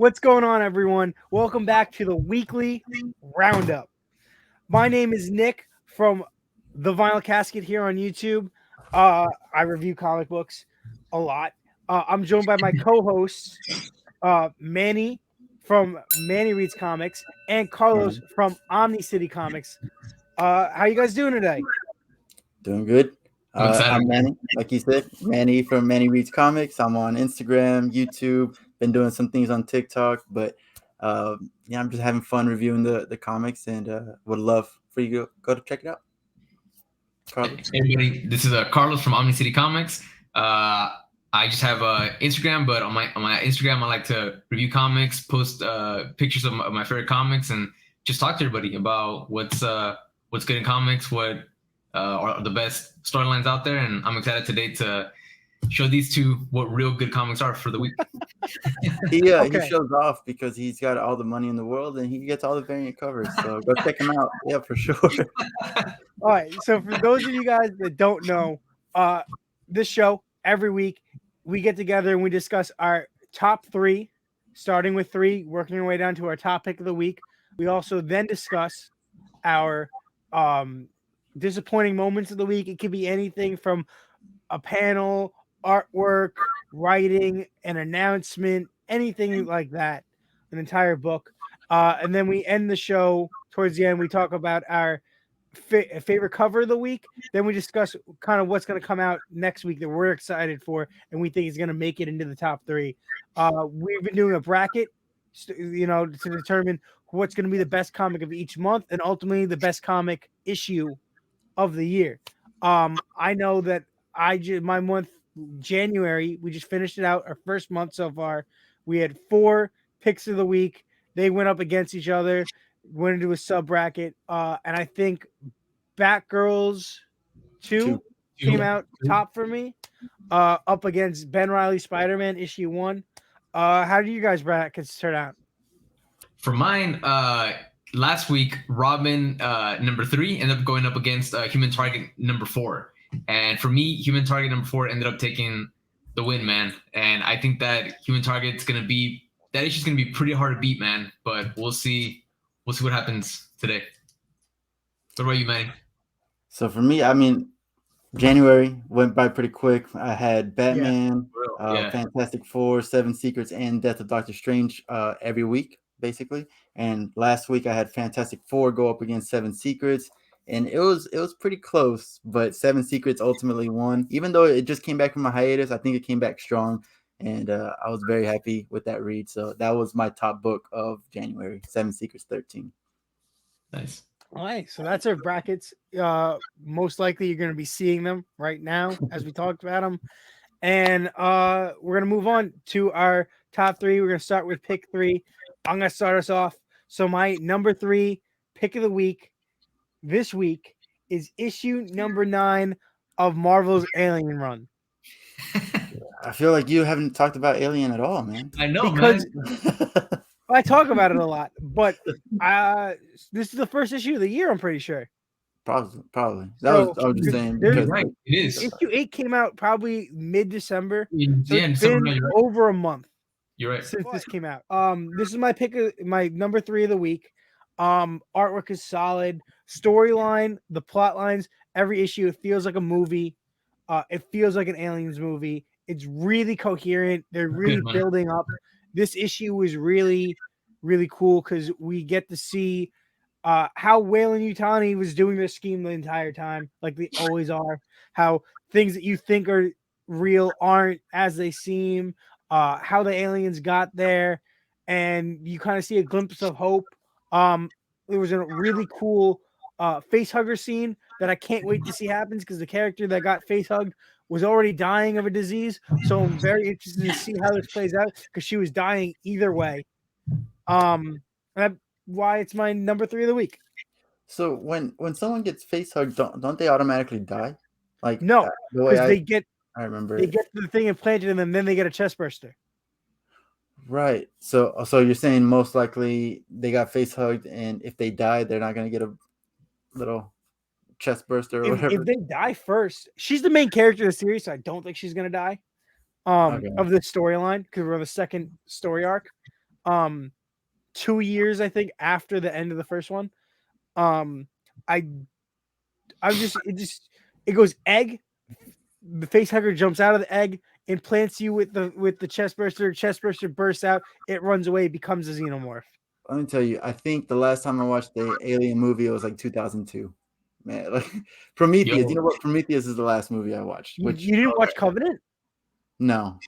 What's going on, everyone? Welcome back to the weekly roundup. My name is Nick from the Vinyl Casket here on YouTube. I review comic books a lot. I'm joined by my co-hosts, Manny from Manny Reads Comics and Carlos from Omni City Comics. How you guys doing today? Doing good. I'm excited. I'm Manny, like you said, Manny from Manny Reads Comics. I'm on Instagram, YouTube, been doing some things on TikTok, but I'm just having fun reviewing the comics and would love for you to go to check it out. Carlos. Hey everybody, this is Carlos from Omni City Comics. I just have Instagram, but on my Instagram, I like to review comics, post pictures of my favorite comics, and just talk to everybody about what's good in comics, what are the best storylines out there, and I'm excited today to show these two what real good comics are for the week. He shows off because he's got all the money in the world and he gets all the variant covers. So go check him out. Yeah, for sure. All right. So for those of you guys that don't know, this show every week we get together and we discuss our top 3, starting with 3, working our way down to our top pick of the week. We also then discuss our disappointing moments of the week. It could be anything from a panel, artwork, writing, an announcement, anything like that, an entire book. And then we end the show towards the end. We talk about our favorite cover of the week. Then we discuss kind of what's going to come out next week that we're excited for and we think is going to make it into the top 3. We've been doing a bracket, to determine what's going to be the best comic of each month and ultimately the best comic issue of the year. I know that my month January, we just finished it out, our first month so far. We had 4 picks of the week. They went up against each other, went into a sub bracket, and I think Batgirls 2 came out top for me, up against Ben Reilly SpiderMan issue 1. How do you guys brackets turn out? For mine, last week Robin number 3 ended up going up against Human Target number 4. And for me, Human Target number 4 ended up taking the win, man. And I think that Human Target's gonna be pretty hard to beat, man. But we'll see what happens today. What about you, Manny? So for me, January went by pretty quick. I had Batman, Fantastic Four, 7 Secrets, and Death of Doctor Strange every week, basically. And last week I had Fantastic Four go up against 7 Secrets. And it was pretty close, but 7 Secrets ultimately won. Even though it just came back from a hiatus, I think it came back strong, and I was very happy with that read. So that was my top book of January, 7 Secrets 13. Nice. All right, so that's our brackets. Most likely you're going to be seeing them right now as we talked about them. And we're going to move on to our top 3. We're going to start with pick 3. I'm going to start us off. So my number 3 pick of the week this week is issue number 9 of Marvel's Alien run. I feel like you haven't talked about Alien at all, man. I know, because I talk about it a lot, but this is the first issue of the year, I'm pretty sure. Probably. I was just saying. Right, it is. Issue 8 came out probably mid-December. So it's been over a month. You're right. Since this came out. This is my pick of my number 3 of the week. Artwork is solid. Storyline, the plot lines, every issue, it feels like a movie. It feels like an Aliens movie. It's really coherent. They're really building up. This issue was really, really cool because we get to see how Weyland-Yutani was doing their scheme the entire time, like they always are. How things that you think are real aren't as they seem. How the aliens got there, and you kind of see a glimpse of hope. There was a really cool face hugger scene that I can't wait to see happens because the character that got face hugged was already dying of a disease. So I'm very interested to see how this plays out because she was dying either way. That's why it's my number 3 of the week. So when someone gets face hugged, don't they automatically die? Like no, because I remember they get the thing implanted in them, then they get a chest burster. Right. So you're saying most likely they got face hugged, and if they die, they're not gonna get a little chest burster or whatever. If they die first, she's the main character of the series, so I don't think she's gonna die. Of the storyline because we're on the second story arc. 2 years, I think, after the end of the first one. I'm just it goes egg. The face hugger jumps out of the egg, implants you with the chest burster. Chest burster bursts out. It runs away, becomes a xenomorph. Let me tell you, I think the last time I watched the Alien movie, it was like 2002. Man, like Prometheus. Yo. You know what? Prometheus is the last movie I watched. You didn't watch Covenant? No,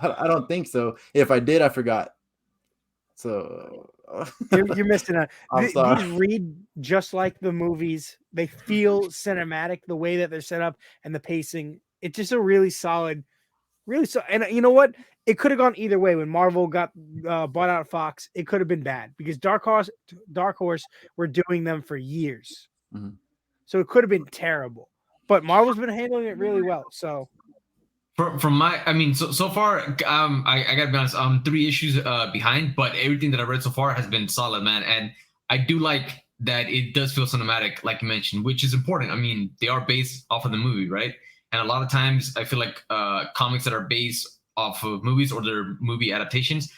I don't think so. If I did, I forgot. So you're missing out. I'm These read just like the movies. They feel cinematic, the way that they're set up and the pacing. It's just a really solid. And you know what? It could have gone either way. When Marvel got bought out Fox, it could have been bad because Dark Horse were doing them for years. Mm-hmm. So it could have been terrible. But Marvel's been handling it really well. So from my, I mean, so far, I gotta be honest, 3 issues behind, but everything that I read so far has been solid, man. And I do like that it does feel cinematic, like you mentioned, which is important. I mean, they are based off of the movie, right? And a lot of times I feel like comics that are based off of movies or their movie adaptations,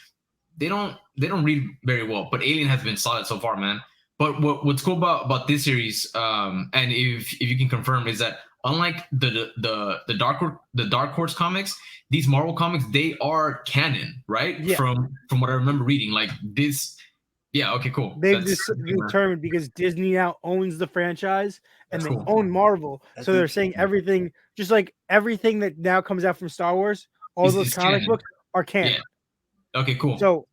they don't read very well. But Alien has been solid so far, man. But what's cool about this series, and if you can confirm, is that unlike the Dark Horse comics, these Marvel comics, they are canon, right? Yeah. From what I remember reading, like this. Yeah. Okay. Cool. They've determined because Disney now owns the franchise and they own Marvel, so they're saying everything, just like everything that now comes out from Star Wars, all those comic books are canon. Yeah. Okay. Cool. So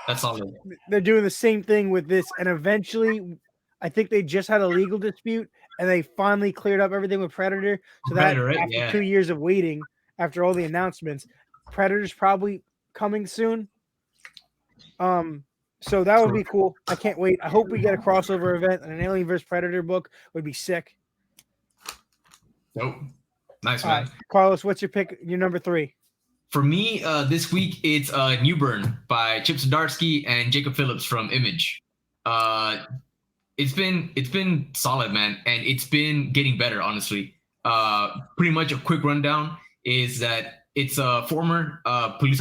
that's solid. They're doing the same thing with this, and eventually, I think they just had a legal dispute, and they finally cleared up everything with Predator. So Predator, that after 2 years of waiting, after all the announcements, Predator's probably coming soon. So that would be cool. I can't wait. I hope we get a crossover event, and an Alien vs Predator book would be sick. Nope. Nice, man. Carlos, what's your pick? Your number 3. For me, this week it's Newburn by Chip Zdarsky and Jacob Phillips from Image. It's been solid, man, and it's been getting better, honestly. Pretty much a quick rundown is that it's a former police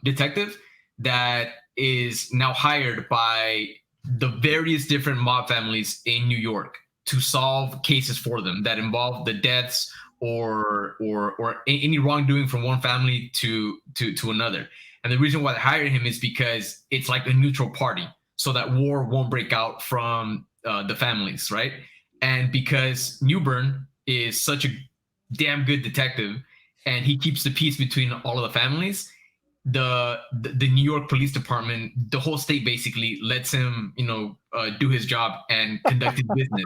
detective that is now hired by the various different mob families in New York to solve cases for them that involve the deaths or any wrongdoing from one family to another. And the reason why they hired him is because it's like a neutral party, so that war won't break out from the families, right? And because Newburn is such a damn good detective and he keeps the peace between all of the families, the New York Police Department, the whole state basically lets him, do his job and conduct his business.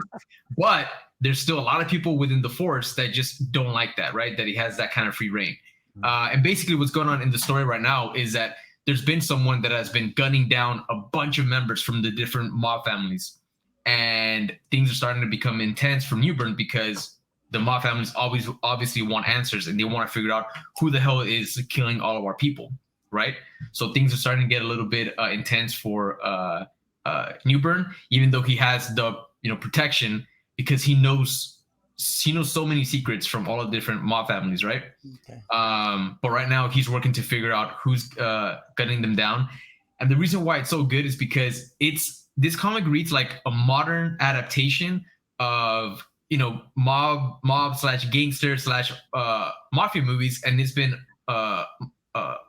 But there's still a lot of people within the force that just don't like that, right? That he has that kind of free reign. And basically what's going on in the story right now is that there's been someone that has been gunning down a bunch of members from the different mob families. And things are starting to become intense from Newburn because the mob families always obviously want answers and they want to figure out who the hell is killing all of our people, right? So things are starting to get a little bit intense for Newburn, even though he has the protection because he knows so many secrets from all the different mob families, right? Okay. But right now he's working to figure out who's gunning them down. And the reason why it's so good is because this comic reads like a modern adaptation of mob / gangster / mafia movies, and it's been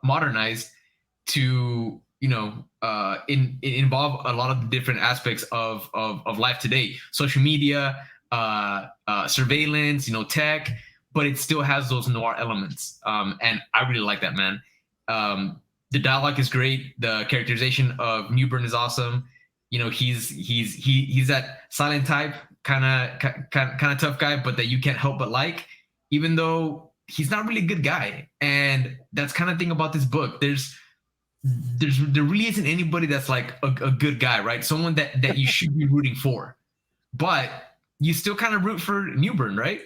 modernized to involve a lot of the different aspects of life today, social media, surveillance, tech, but it still has those noir elements. And I really like that, man. The dialogue is great. The characterization of Newburn is awesome. He's that silent type, kind of tough guy, but that you can't help but like, even though he's not really a good guy. And that's kind of thing about this book. There really isn't anybody that's like a good guy, right? Someone that you should be rooting for, but you still kind of root for Newburn, right?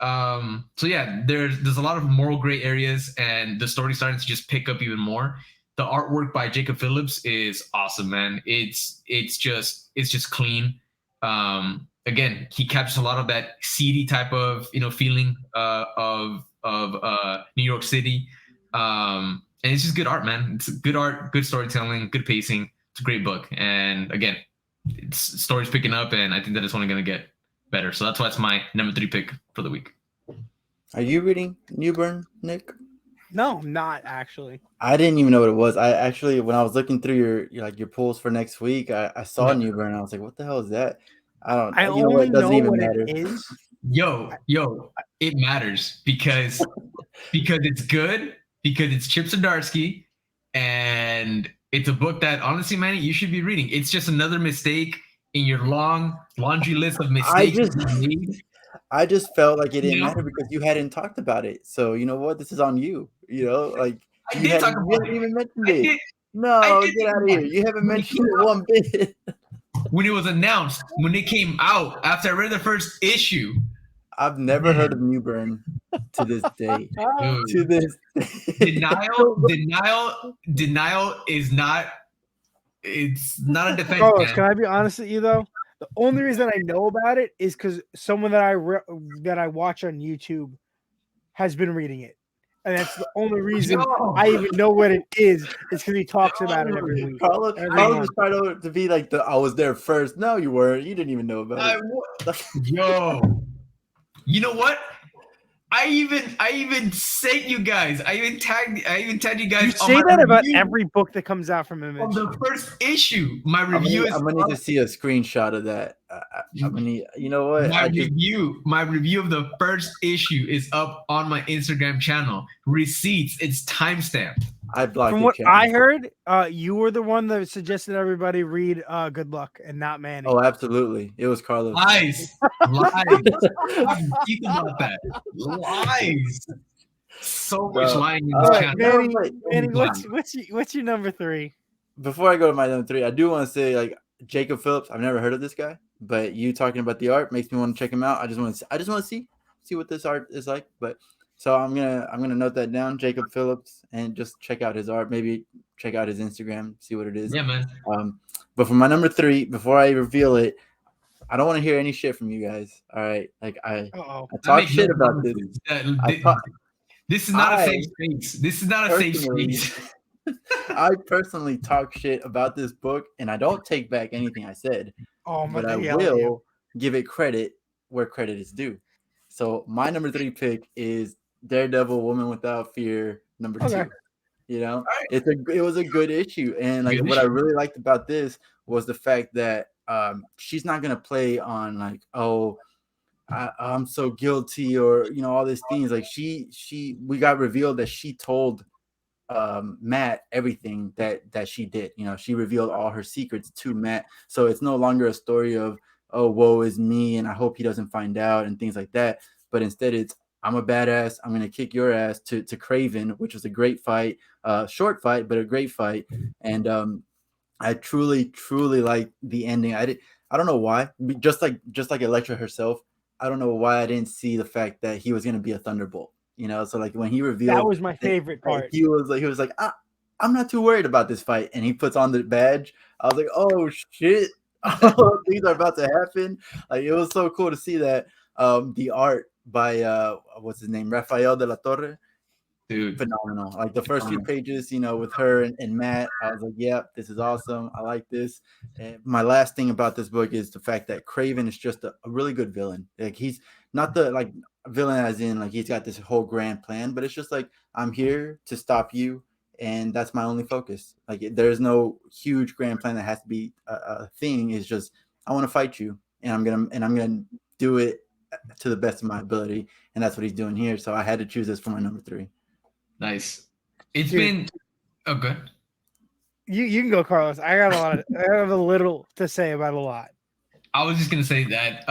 So yeah, there's a lot of moral gray areas, and the story's starting to just pick up even more. The artwork by Jacob Phillips is awesome, man. It's just clean. Again, he captures a lot of that seedy type of feeling of New York City. And it's just good art, man. It's good art, good storytelling, good pacing. It's a great book. And again, it's story's picking up, and I think that it's only going to get better. So that's why it's my number 3 pick for the week. Are you reading Newburn, Nick? No, I'm not actually. I didn't even know what it was. I actually, when I was looking through your pulls for next week, I saw Newburn and I was like, what the hell is that? I you know what? only It doesn't know even what matter. it is. Yo, it matters because it's good, because it's Chip Zdarsky, and it's a book that honestly, man, you should be reading. It's just another mistake in your long laundry list of mistakes you made. I just felt like it didn't matter because you hadn't talked about it. So you know what? This is on you. You know, like you hadn't even mentioned it. No, get out of here. You haven't mentioned it one bit. When it was announced, when it came out, after I read the first issue. I've never heard of Newburn to this day. To this day. Denial is not. It's not a defense. Carlos, can I be honest with you though? The only reason I know about it is because someone that I watch on YouTube has been reading it, and that's the only reason I even know what it is because he talks about it every week. Carlos was trying to be like I was there first. No, you weren't. You didn't even know about it. Yo, you know what? I even sent you guys. I even tagged you guys. You say that about every book that comes out from Image. On the first issue, my review I'm gonna need to see a screenshot of that. I'm gonna need, you know what? My review of the first issue is up on my Instagram channel. Receipts. It's timestamped. I blocked. From what I heard, you were the one that suggested everybody read Good Luck and not Manny. Oh, absolutely. It was Carlos. Lies. Keep about that. Lies. So much lying in this channel. Manny, what's your number 3? Before I go to my number 3, I do want to say, like, Jacob Phillips. I've never heard of this guy, but you talking about the art makes me want to check him out. I just want to see what this art is like. But so I'm gonna note that down, Jacob Phillips, and just check out his art. Maybe check out his Instagram, see what it is. Yeah, man. But for my number 3, before I reveal it, I don't want to hear any shit from you guys. All right, like I talk shit about this. This is not a safe space. This is not a safe space. I personally talk shit about this book, and I don't take back anything I said. But I will give it credit where credit is due. So my number 3 pick is Daredevil, Woman Without Fear, number 2. You know, it was a good issue, and like what I really liked about this was the fact that she's not gonna play on like, oh, I'm so guilty, or you know, all these things. Like we got revealed that she told Matt everything that she did. You know, she revealed all her secrets to Matt, so it's no longer a story of, oh, woe is me, and I hope he doesn't find out and things like that. But instead, it's, I'm a badass. I'm gonna kick your ass to Craven, which was a great fight, short fight, but a great fight. And I truly like the ending. I don't know why. Just like Elektra herself, I don't know why I didn't see the fact that he was gonna be a Thunderbolt. You know, so like when he revealed, that was my favorite part. He was like, I'm not too worried about this fight, and he puts on the badge. I was like, oh shit. Things are about to happen. Like, it was so cool to see that. The art by what's his name, Rafael de la Torre, dude, phenomenal. Like the first few pages, you know, with her and Matt, I was like, yep, this is awesome. I like this. And my last thing about this book is the fact that Craven is just a really good villain. Like, he's not the like villain as in like he's got this whole grand plan, but it's just like, I'm here to stop you, and that's my only focus. Like, there's no huge grand plan that has to be a thing. It's just, I want to fight you, and I'm gonna do it to the best of my ability, and that's what he's doing here. So I had to choose this for my number 3. Nice. It's been good. You can go, Carlos. I have a little to say about a lot. I was just gonna say that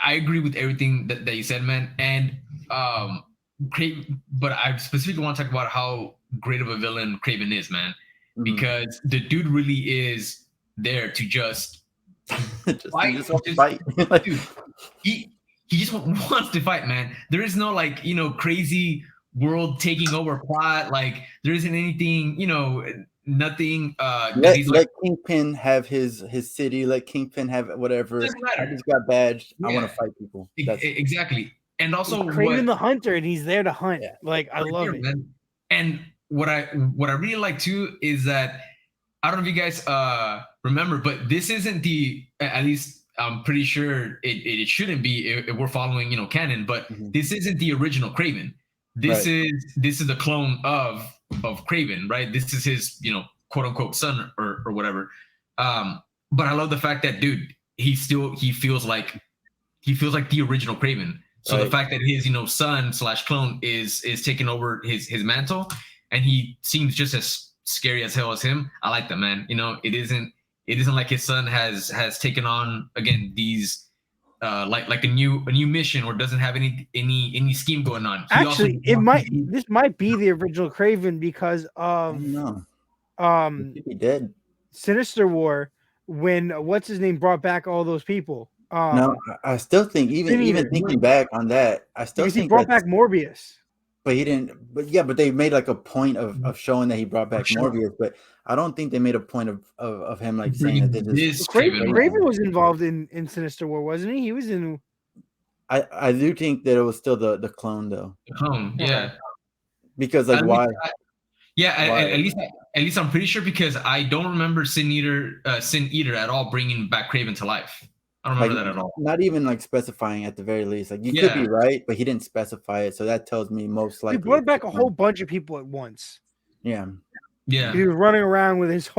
I agree with everything that you said, man. And but I specifically want to talk about how great of a villain Craven is, man. Mm-hmm. Because the dude really is there to just fight. Dude, he just wants to fight, man. There is no like, you know, crazy world taking over plot. Like, there isn't anything, you know, nothing. Let Kingpin have his city. Let Kingpin have whatever. I just got badged. Yeah. I want to fight people. Exactly. And also Craven the Hunter, and he's there to hunt. Yeah. Like, I love it. Man. And what I really like too is that I don't know if you guys remember, but this isn't at least I'm pretty sure it shouldn't be if we're following canon, but this isn't the original Kraven. This is the clone of Kraven, right? This is his quote unquote son or whatever. But I love the fact that dude, he feels like the original Kraven. So the fact that his son / clone is taking over his mantle, and he seems just as scary as hell as him. I like that, man. It isn't like his son has taken on again these like a new mission or doesn't have any scheme going on. Actually, this might be the original Kraven because of he be dead. Sinister War, when what's his name brought back all those people. No, I still think even thinking back on that, I still think he brought back Morbius. But he didn't. But they made like a point of showing that he brought back Morbius. But I don't think they made a point of him like saying that this Kraven was involved in Sinister War, wasn't he? He was in. I do think that it was still the clone though. The clone, yeah. Because like why? At least I'm pretty sure because I don't remember Sin Eater at all bringing back Kraven to life. I don't remember that at all. Not even like specifying at the very least. Like you could be right, but he didn't specify it, so that tells me most likely. He brought back a whole bunch of people at once. Yeah. He was running around with his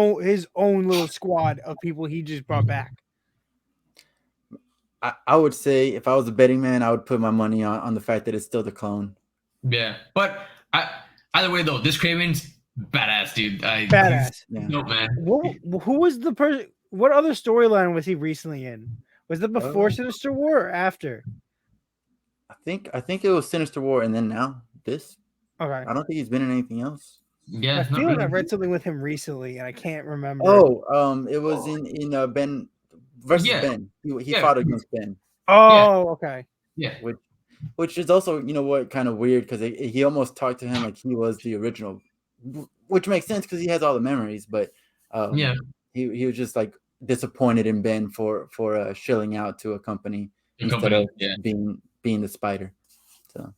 own little squad of people he just brought back. I would say if I was a betting man, I would put my money on the fact that it's still the clone. Yeah, but either way though, this Kraven's badass, dude. Badass. Nope, man. Who was the person? What other storyline was he recently in? Was it before Sinister War or after? I think it was Sinister War and then now this. Okay. I don't think he's been in anything else. Yeah, I feel like I read something with him recently and I can't remember. It was in Ben versus Ben. He fought against Ben. Oh, okay. Yeah. Which is also, kind of weird because he almost talked to him like he was the original, which makes sense because he has all the memories. But he was just like disappointed in Ben for shilling out to a company instead of being the Spider. So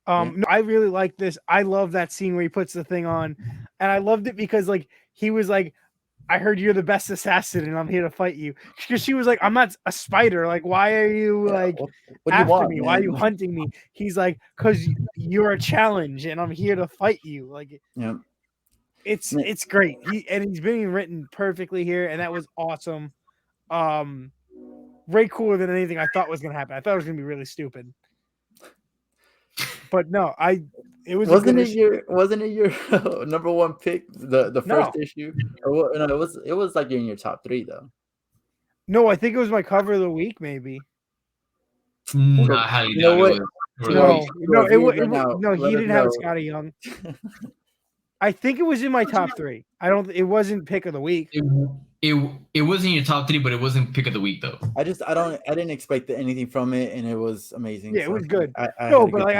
no, I really like this. I love that scene where he puts the thing on, and I loved it because like he was like, I heard you're the best assassin and I'm here to fight you. Because she was like, I'm not a spider. Like, why are you after me? Man? Why are you hunting me? He's like, because you're a challenge and I'm here to fight you. Like, it's great. He's being written perfectly here, and that was awesome. Way cooler than anything I thought was gonna happen. I thought it was gonna be really stupid. But no, wasn't it your number one pick, the first issue? Or no, it was like in your top 3 though. No, I think it was my cover of the week, maybe. No, he didn't have Scotty Young. I think it was in my top 3. It wasn't pick of the week. It wasn't your top 3, but it wasn't pick of the week though. I didn't expect anything from it, and it was amazing. Yeah, it was good. I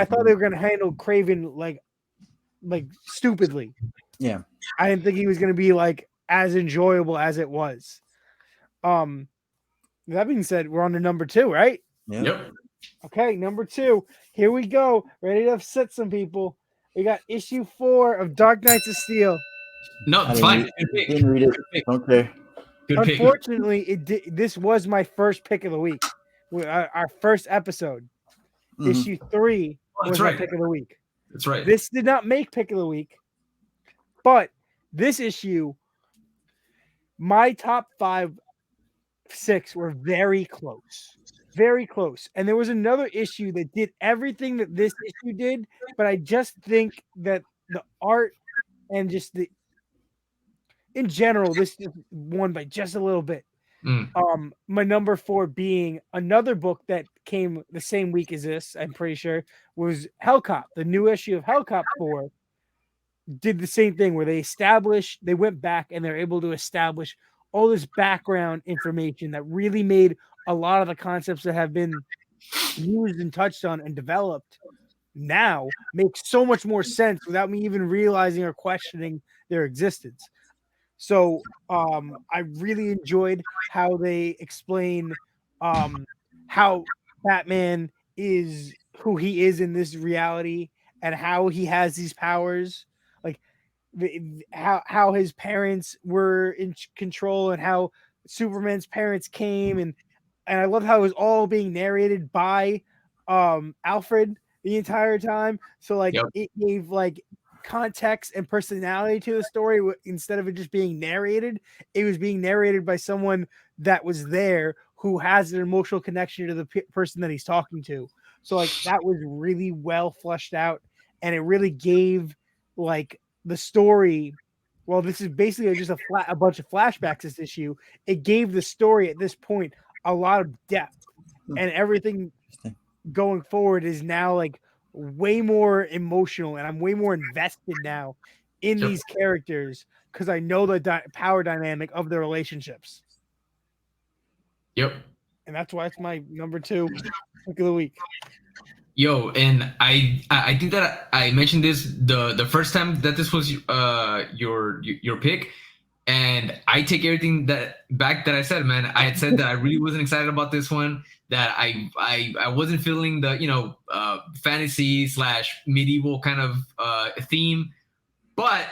thought they were gonna handle Kraven like stupidly. Yeah. I didn't think he was gonna be like as enjoyable as it was. That being said, we're on to number 2, right? Yeah. Yep. Okay, number 2. Here we go. Ready to upset some people. We got issue 4 of Dark Knights of Steel. No, it's fine. Didn't read it. Okay. Unfortunately, this was my first pick of the week. Our first episode. Mm-hmm. Issue 3 was my pick of the week. That's right. This did not make pick of the week, but this issue, my top 5, 6 were very close. Very close. And there was another issue that did everything that this issue did, but I just think that the art and just in general, this just won by just a little bit. My number 4 being another book that came the same week as this, I'm pretty sure, was Hellcop. The new issue of Hellcop 4 did the same thing where they went back and they're able to establish all this background information that really made a lot of the concepts that have been used and touched on and developed now make so much more sense without me even realizing or questioning their existence. So I really enjoyed how they explain how Batman is who he is in this reality and how he has these powers. Like how his parents were in control and how Superman's parents came, and I love how it was all being narrated by Alfred the entire time. So like it gave like context and personality to the story instead of it just being narrated. It was being narrated by someone that was there who has an emotional connection to the person that he's talking to. So like that was really well fleshed out, and it really gave like the story. Well, this is basically just a bunch of flashbacks. This issue, it gave the story at this point a lot of depth, and everything going forward is now like way more emotional, and I'm way more invested now in these characters because I know the power dynamic of their relationships. Yep. And that's why it's my number 2 pick of the week. Yo, and I think that I mentioned this the first time that this was your pick, and I take everything back that I said, man. I had said that I really wasn't excited about this one, that I wasn't feeling the fantasy / medieval kind of theme, but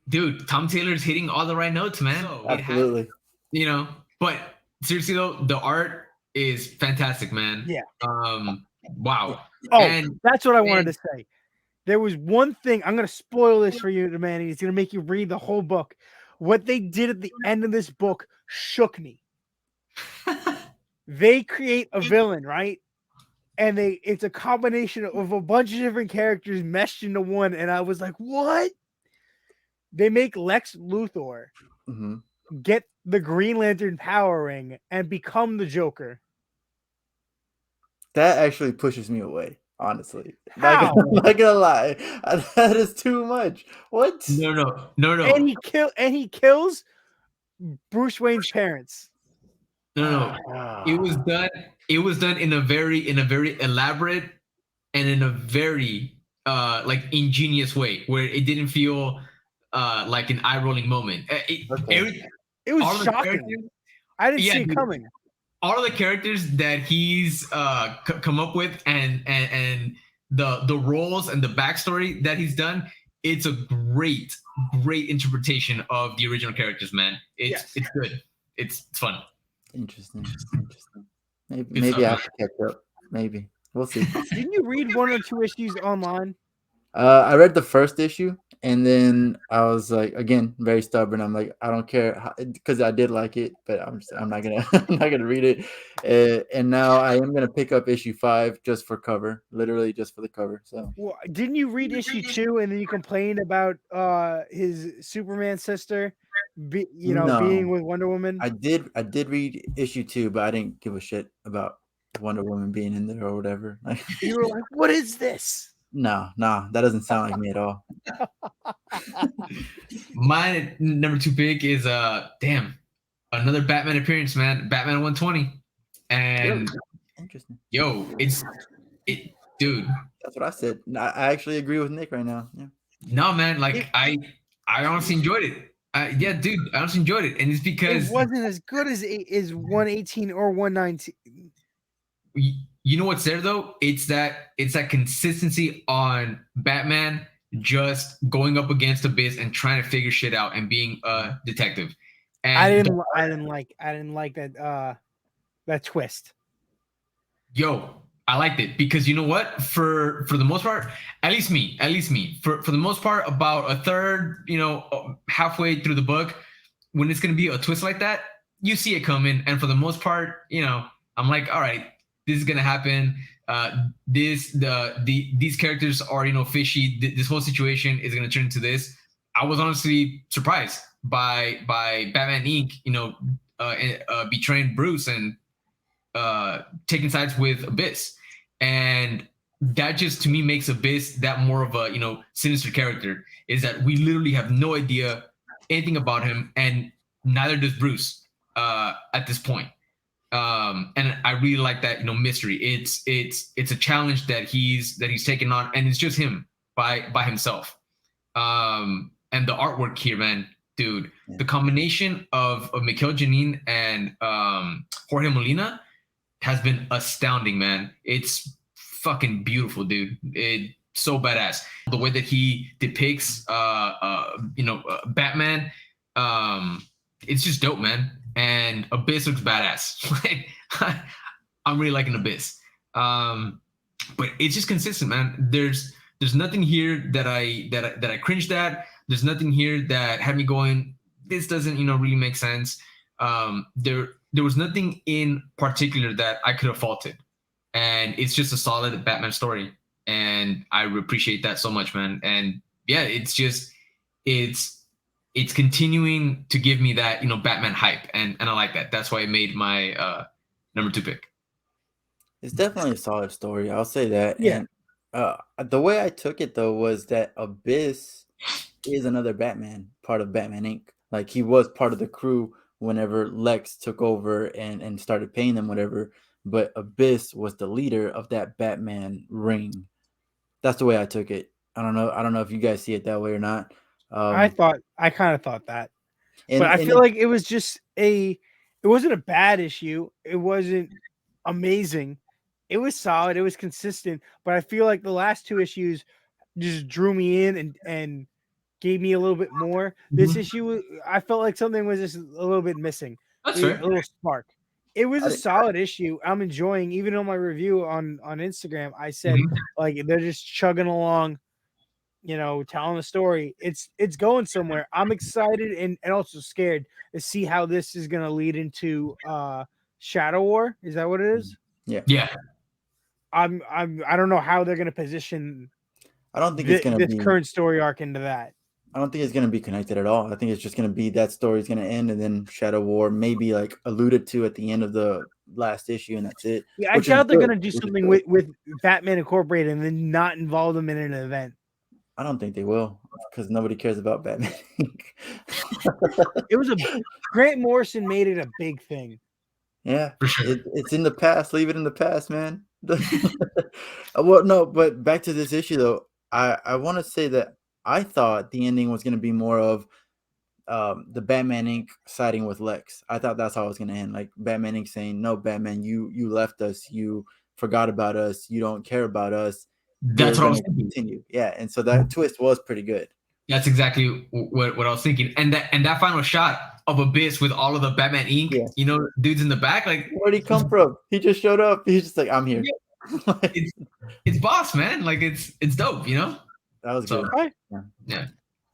dude, Tom Taylor's hitting all the right notes, man. Absolutely. But seriously though, the art is fantastic, man. Yeah. Wow. Oh, and that's what I wanted to say. There was one thing, I'm going to spoil this for you, Manny. It's going to make you read the whole book. What they did at the end of this book shook me. They create a villain, right? And it's a combination of a bunch of different characters meshed into one. And I was like, what? They make Lex Luthor get the Green Lantern power ring and become the Joker. That actually pushes me away, honestly. How? I'm not gonna lie. That is too much. What? No. And he kills Bruce Wayne's parents. No. It was done in a very elaborate and in a very like ingenious way, where it didn't feel like an eye-rolling moment. It was shocking. I didn't see it coming. All of the characters that he's come up with and the roles and the backstory that he's done, it's a great interpretation of the original characters, man. It's good. It's fun. Interesting. Maybe I have to catch up. Maybe. We'll see. Didn't you read 1 or 2 issues online? I read the first issue, and then I was like, again, very stubborn. I'm like, I don't care, because I did like it, but I'm not gonna read it. And now I am gonna pick up issue 5 just for cover, literally just for the cover. So, well, didn't you read issue 2 and then you complained about his Superman sister, being with Wonder Woman? I did read issue 2, but I didn't give a shit about Wonder Woman being in there or whatever. You were like, what is this? No, that doesn't sound like me at all. My number 2 pick is another Batman appearance, man. Batman 120. And interesting. Yo, dude. That's what I said. I actually agree with Nick right now. Yeah. No, man, like I honestly enjoyed it. Yeah, dude, I honestly enjoyed it, and it's because it wasn't as good as 118 or 119. You know what's there though? It's that consistency on Batman just going up against Abyss and trying to figure shit out and being a detective. And I didn't like that twist. Yo, I liked it because you know what? For the most part, at least me, for the most part, about a third, halfway through the book, when it's gonna be a twist like that, you see it coming, and for the most part, I'm like, all right, this is gonna happen. These characters are fishy. This whole situation is gonna turn into this. I was honestly surprised by Batman Inc. Betraying Bruce and taking sides with Abyss, and that just to me makes Abyss that more of a sinister character. Is that we literally have no idea anything about him, and neither does Bruce at this point. And I really like that mystery. It's a challenge that he's taken on, and it's just him by himself. And the artwork here, man, dude, the combination of Mikhail Janin and Jorge Molina has been astounding, man. It's fucking beautiful, dude. so badass. The way that he depicts, Batman, it's just dope, man. And Abyss looks badass. I'm really liking Abyss. But it's just consistent, man. There's nothing here that I cringed at. There's nothing here that had me going, this doesn't, really make sense. There was nothing in particular that I could have faulted. And it's just a solid Batman story. And I appreciate that so much, man. And yeah, it's continuing to give me that, Batman hype. And I like that. That's why I made my number 2 pick. It's definitely a solid story. I'll say that. Yeah. And the way I took it though was that Abyss is another Batman, part of Batman Inc. Like he was part of the crew whenever Lex took over and started paying them whatever. But Abyss was the leader of that Batman ring. That's the way I took it. I don't know if you guys see it that way or not. I kind of thought that, but I feel like it was just it wasn't a bad issue. It wasn't amazing. It was solid. It was consistent, but I feel like the last 2 issues just drew me in and gave me a little bit more. This issue, I felt like something was just a little bit missing. That's fair. A little spark. It was a solid issue. I'm enjoying. Even on my review on Instagram, I said like they're just chugging along, telling the story. It's going somewhere. I'm excited and also scared to see how this is gonna lead into Shadow War. Is that what it is? Yeah. I don't know how they're gonna position. I don't think it's gonna this current story arc into that. I don't think it's gonna be connected at all. I think it's just gonna be that story's gonna end, and then Shadow War maybe like alluded to at the end of the last issue, and that's it. Yeah, I doubt they're gonna do something with Batman Incorporated and then not involve them in an event. I don't think they will because nobody cares about Batman. It was Grant Morrison made it a big thing. Yeah, for sure. It's in the past. Leave it in the past, man. Well, no, but back to this issue though. I want to say that I thought the ending was going to be more of the Batman Inc. siding with Lex. I thought that's how it was going to end. Like Batman Inc. saying, "No, Batman, you left us. You forgot about us. You don't care about us." That's what I was thinking. Continue. Yeah, and so that twist was pretty good. That's exactly what I was thinking. And that final shot of Abyss with all of the Batman Inc. Dudes in the back, like where'd he come from? He just showed up. He's just like, I'm here. It's boss, man. Like it's dope, That was good. Yeah.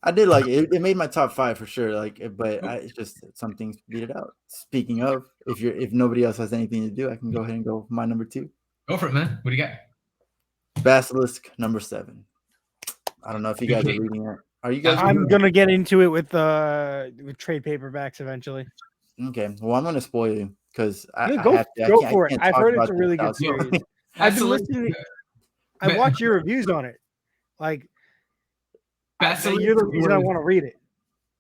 I did like it. It made my top 5 for sure. Like, but it's just some things beat it out. Speaking of, if nobody else has anything to do, I can go ahead and go with my number 2. Go for it, man. What do you got? Basilisk number 7. I don't know if you guys are reading it. Are you guys? I'm gonna get into it with trade paperbacks eventually. Okay. Well, I'm gonna spoil you because go for it. I've heard it's a really good series. I've been listening. I watch your reviews on it. Like, you're the reason I want to read it.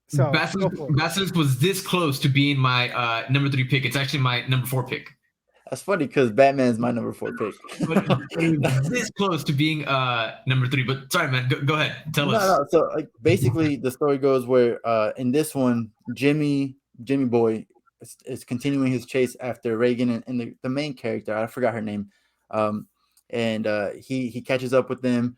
So Basilisk was this close to being my number 3 pick. It's actually my number 4 pick. That's funny because Batman's my number 4 pick. This close to being number 3, but sorry, man. Go ahead. Tell us. No. So basically, the story goes where in this one, Jimmy Boy is continuing his chase after Reagan and the main character. I forgot her name. And he catches up with them.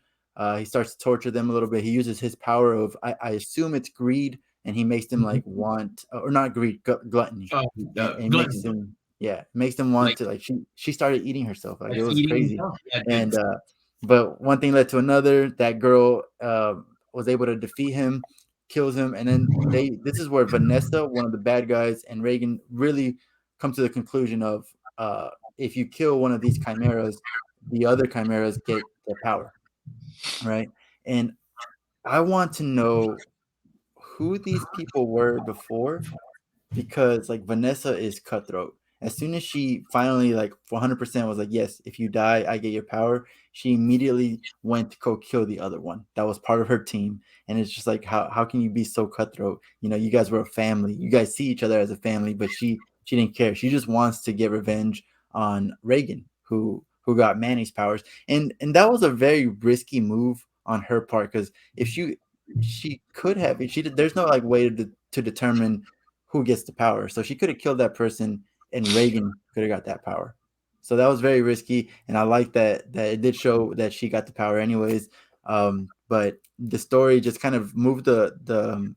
He starts to torture them a little bit. He uses his power of I assume it's greed, and he makes them like want or not greed, gluttony. And makes them. Yeah, makes them want to she started eating herself. Like it was crazy. And but one thing led to another. That girl was able to defeat him, kills him, and then this is where Vanessa, one of the bad guys, and Reagan really come to the conclusion of if you kill one of these chimeras, the other chimeras get their power. Right? And I want to know who these people were before, because like Vanessa is cutthroat. As soon as she finally 100% was like, yes, if you die, I get your power, she immediately went to go kill the other one. That was part of her team. And it's just like, how can you be so cutthroat? You guys were a family. You guys see each other as a family, but she didn't care. She just wants to get revenge on Reagan, who got Manny's powers. And that was a very risky move on her part, because if she could have, there's no way to determine who gets the power. So she could have killed that person and Reagan could have got that power. So that was very risky. And I like that it did show that she got the power anyways. But the story just kind of moved the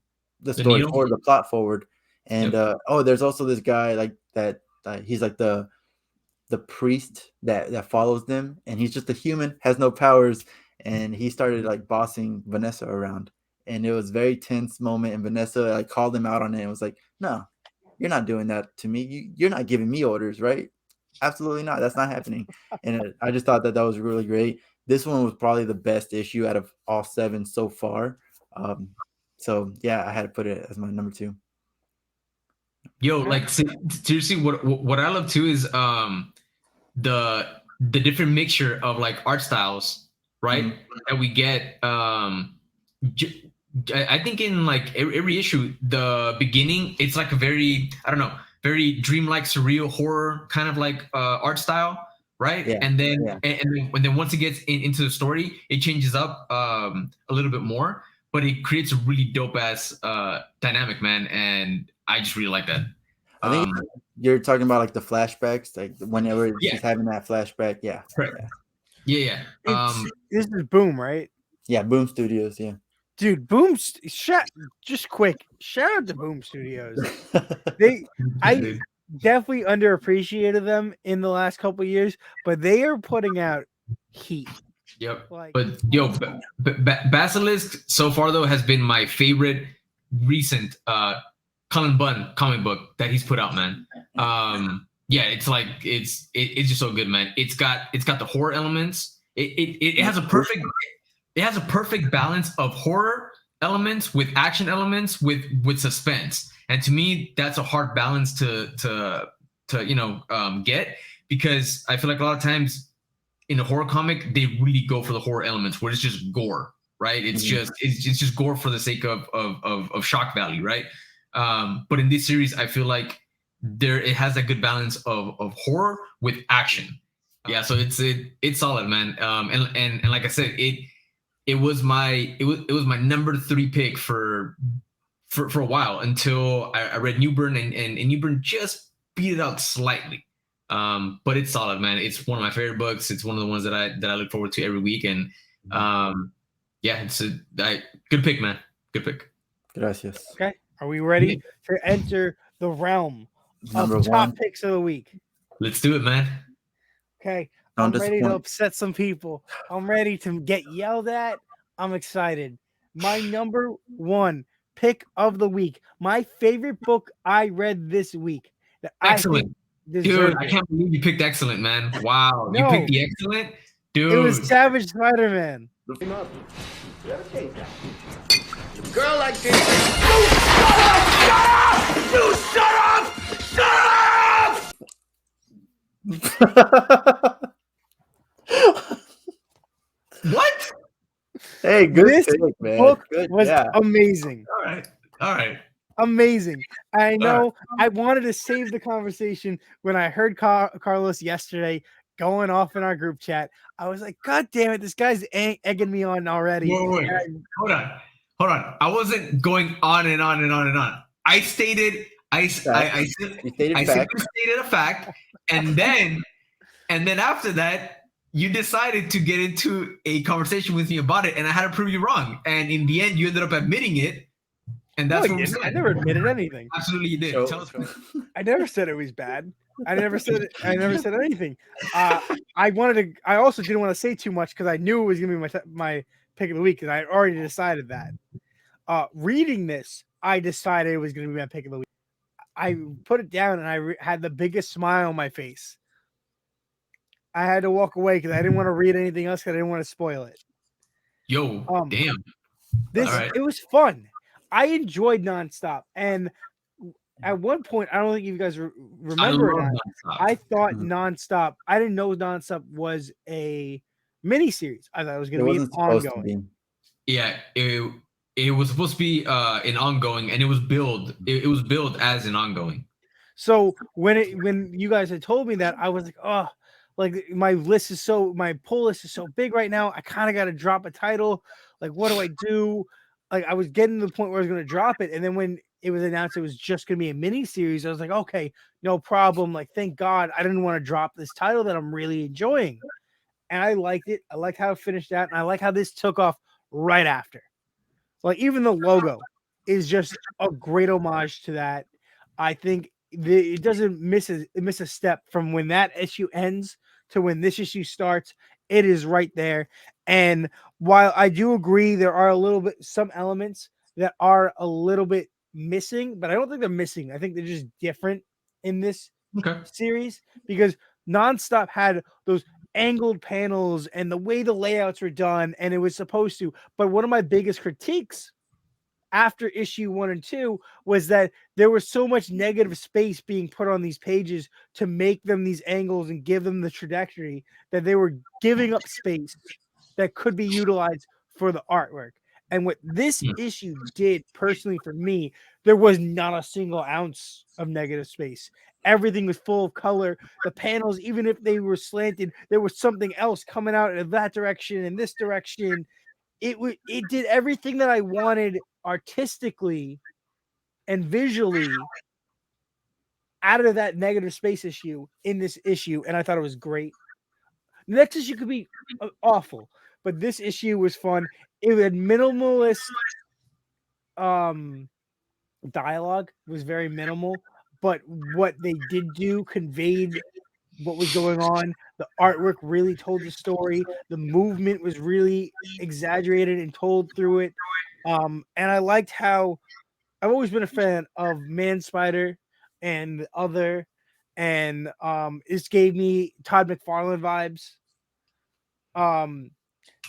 story forward, the plot forward. And there's also this guy like that. He's like the priest that follows them, and he's just a human, has no powers, and he started like bossing Vanessa around, and it was a very tense moment. And Vanessa like called him out on it and was like, "No, you're not doing that to me. You're not giving me orders, right? Absolutely not. That's not happening." And I just thought that was really great. This one was probably the best issue out of all 7 so far. So yeah, I had to put it as my number 2. Yo, like seriously, what I love too is the different mixture of like art styles, right? That we get. I think in like every issue, the beginning, it's like a very, I don't know, very dreamlike, surreal horror kind of like art style, right? Yeah, and then once it gets into the story, it changes up a little bit more, but it creates a really dope ass dynamic, man, and I just really like that. I think you're talking about like the flashbacks, like whenever she's having that flashback. Yeah. Right. Yeah. This is Boom, right? Yeah, Boom Studios. Yeah. Dude, Boom. Just quick shout out to Boom Studios. I definitely underappreciated them in the last couple of years, but they are putting out heat. Yep. But yo, Basilisk so far though has been my favorite recent Cullen Bunn comic book that he's put out, man. Yeah, it's like it's just so good, man. It's got the horror elements. It has a perfect balance of horror elements with action elements with suspense. And to me, that's a hard balance to get, because I feel like a lot of times in a horror comic they really go for the horror elements where it's just gore, right? It's just gore for the sake of shock value, right? But in this series, I feel like it has a good balance of horror with action. Yeah, so it's solid, man. And like I said, it was my number 3 pick for a while until I read Newburn, and Newburn just beat it out slightly. But it's solid, man. It's one of my favorite books. It's one of the ones that I look forward to every week. And yeah, it's a good pick, man. Good pick. Gracias. Okay. Are we ready to enter the realm of top picks of the week? Let's do it, man. Okay. I'm ready to upset some people. I'm ready to get yelled at. I'm excited. My number 1 pick of the week. My favorite book I read this week. Excellent. Dude, I can't believe you picked Excellent, man. Wow. You picked the Excellent? Dude. It was Savage SpiderMan. Girl like this. You shut up! Shut up! You shut up! Shut up! What? Hey, good this pick, man. Book good, was amazing. All right. Amazing. I know. I wanted to save the conversation when I heard Carlos yesterday going off in our group chat. I was like, God damn it, this guy's egging me on already. Wait. Hold on. I wasn't going on and on and on and on. I stated a fact, and then after that, you decided to get into a conversation with me about it, and I had to prove you wrong. And in the end, you ended up admitting it. And that's what I never admitted anything. Absolutely, you did. I never said it was bad. I never said anything. I also didn't want to say too much because I knew it was gonna be my pick of the week, because I had already decided that. Reading this, I decided it was gonna be my pick of the week. I put it down and I had the biggest smile on my face. I had to walk away because I didn't want to read anything else because I didn't want to spoil it. Yo, damn. It was fun. I enjoyed NonStop, and at one point, I don't think you guys remember it. I thought NonStop. I didn't know NonStop was a miniseries. I thought it was going to be ongoing. Yeah, it was supposed to be an ongoing, and it was billed. It was billed as an ongoing. So when you guys had told me that, I was like, oh, like my pull list is so big right now. I kind of got to drop a title. Like, what do I do? Like, I was getting to the point where I was going to drop it, and then when it was announced it was just going to be a mini series, I was like, okay, no problem. Like, thank God I didn't want to drop this title that I'm really enjoying. And I liked it. I liked how it finished out, and I like how this took off right after. Like even the logo is just a great homage to that. I think it doesn't miss a step from when that issue ends to when this issue starts. It is right there. And while I do agree there are some elements that are a little bit missing, but I don't think they're missing. I think they're just different in this series because NonStop had those angled panels and the way the layouts were done, and it was supposed to. But one of my biggest critiques after issue 1 and 2 was that there was so much negative space being put on these pages to make them these angles and give them the trajectory that they were giving up space that could be utilized for the artwork. And what this issue did personally for me, there was not a single ounce of negative space. Everything was full of color. The panels, even if they were slanted, there was something else coming out in that direction and this direction. It did everything that I wanted artistically and visually out of that negative space issue in this issue, and I thought it was great. The next issue could be awful, but this issue was fun. It had minimalist dialogue. It was very minimal, but what they did do conveyed what was going on. The artwork really told the story. The movement was really exaggerated and told through it. And I liked how I've always been a fan of Man Spider and Other, and this gave me Todd McFarlane vibes.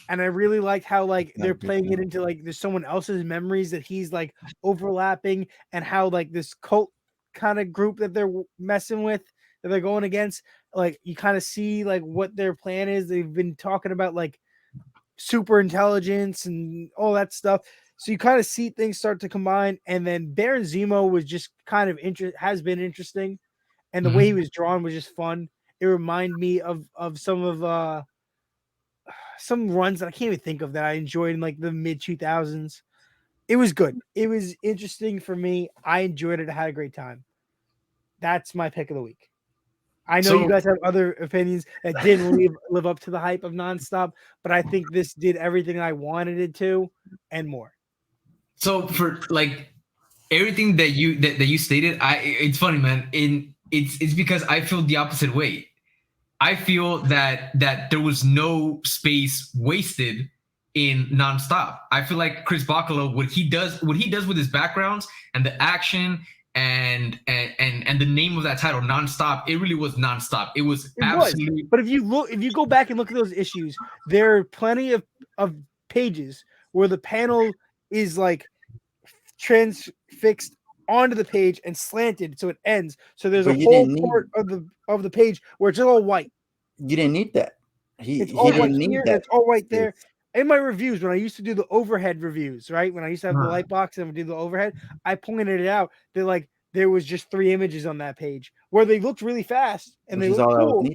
And I really liked how like they're playing it into like there's someone else's memories that he's like overlapping, and how like this cult kind of group that they're messing with, that they're going against, like you kind of see like what their plan is. They've been talking about like super intelligence and all that stuff. So you kind of see things start to combine, and then Baron Zemo was just kind of has been interesting, and the way he was drawn was just fun. It reminded me of some runs that I can't even think of that I enjoyed in like the mid 2000s. It was good. It was interesting for me. I enjoyed it. I had a great time. That's my pick of the week. I know you guys have other opinions that didn't live up to the hype of NonStop, but I think this did everything I wanted it to and more. So for like everything that you stated, it's funny, man. It's because I feel the opposite way. I feel that there was no space wasted in NonStop. I feel like Chris Bacalo, what he does with his backgrounds and the action and the name of that title, NonStop, it really was nonstop. It was absolutely. But if you go back and look at those issues, there are plenty of pages where the panel is like transfixed onto the page and slanted so it ends. So there's a whole part of the page where it's all white. You didn't need that. It's all white here, and it's all white there. In my reviews, when I used to do the overhead reviews, right? When I used to have the light box and I would do the overhead, I pointed it out that like there was just 3 images on that page where they looked really fast and they looked cool.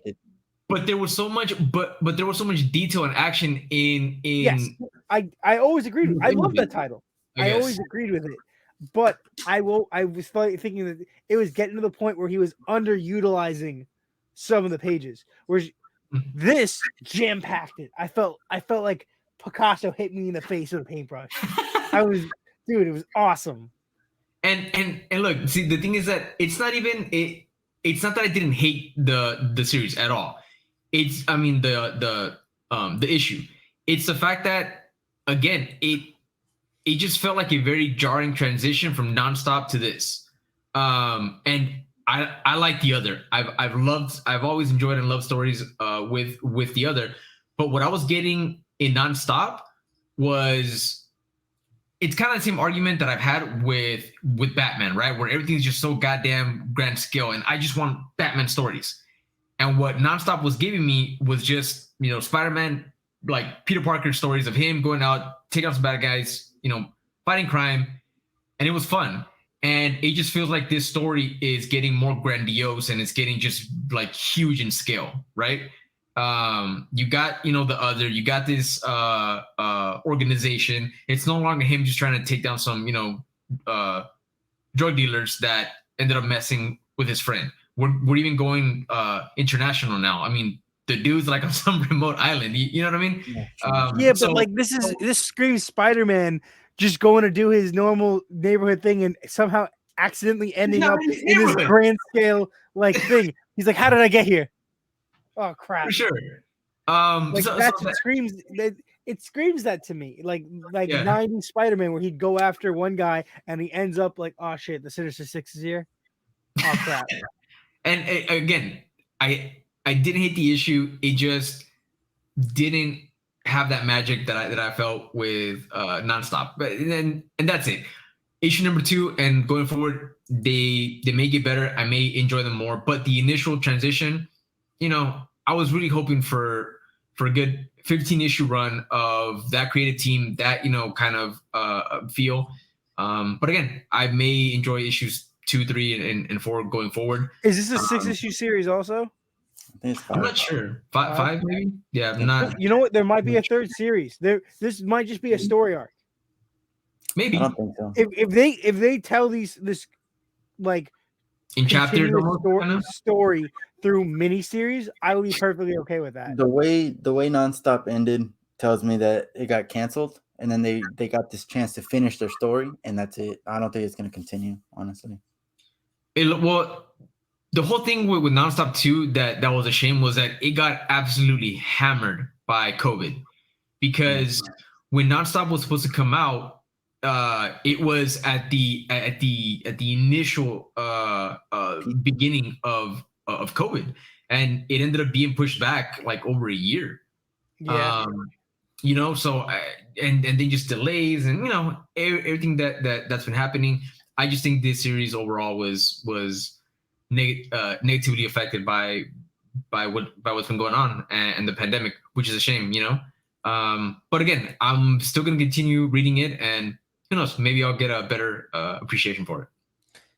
But there was so much, but there was so much detail and action in. Yes, I always agreed. I love that title. I always agreed with it. But I was thinking that it was getting to the point where he was underutilizing some of the pages. Whereas this jam-packed it. I felt like Picasso hit me in the face with a paintbrush. It was awesome. And look, see, the thing is that it's not that I didn't hate the series at all. It's the issue. It's the fact that again, it just felt like a very jarring transition from NonStop to this. And I like the Other. I've always enjoyed and loved stories with the Other. But what I was getting in NonStop was, it's kind of the same argument that I've had with Batman, right? Where everything's just so goddamn grand scale, and I just want Batman stories. And what NonStop was giving me was just, Spider-Man, like Peter Parker stories of him going out, taking out some bad guys, fighting crime, and it was fun. And it just feels like this story is getting more grandiose, and it's getting just like huge in scale, right? You got, the Other, you got this organization. It's no longer him just trying to take down some, drug dealers that ended up messing with his friend. We're even going international now. I mean, the dude's like on some remote island. You know what I mean? Yeah, but like this screams Spider-Man just going to do his normal neighborhood thing and somehow accidentally ending up in this grand scale like thing. He's like, how did I get here? Oh crap! For sure. It screams that. It screams that to me, like 90s Spider-Man, where he'd go after one guy and he ends up like, oh shit, the Sinister Six is here. Oh crap! And again, I didn't hate the issue. It just didn't have that magic that I felt with NonStop. But and that's it. Issue number 2 and going forward, they may get better. I may enjoy them more. But the initial transition, I was really hoping for a good 15 issue run of that creative team, that kind of feel. But again, I may enjoy issues 2, 3, and 4 going forward. Is this a 6-issue series also? I'm not sure. 5 maybe? Yeah, I'm not. You know what? There might be a third series. This might just be a story arc. Maybe. I don't think so. If they tell this like in chapters story through miniseries, I would be perfectly okay with that. The way NonStop ended tells me that it got canceled, and then they got this chance to finish their story, and that's it. I don't think it's going to continue, honestly. Well, the whole thing with NonStop 2 that was a shame was that it got absolutely hammered by COVID, because when NonStop was supposed to come out, it was at the initial beginning of COVID, and it ended up being pushed back like over a year. Yeah. So and then just delays and everything that's been happening. I just think this series overall was negatively affected by what's been going on and the pandemic, which is a shame. But again, I'm still gonna continue reading it, and who knows, maybe I'll get a better appreciation for it.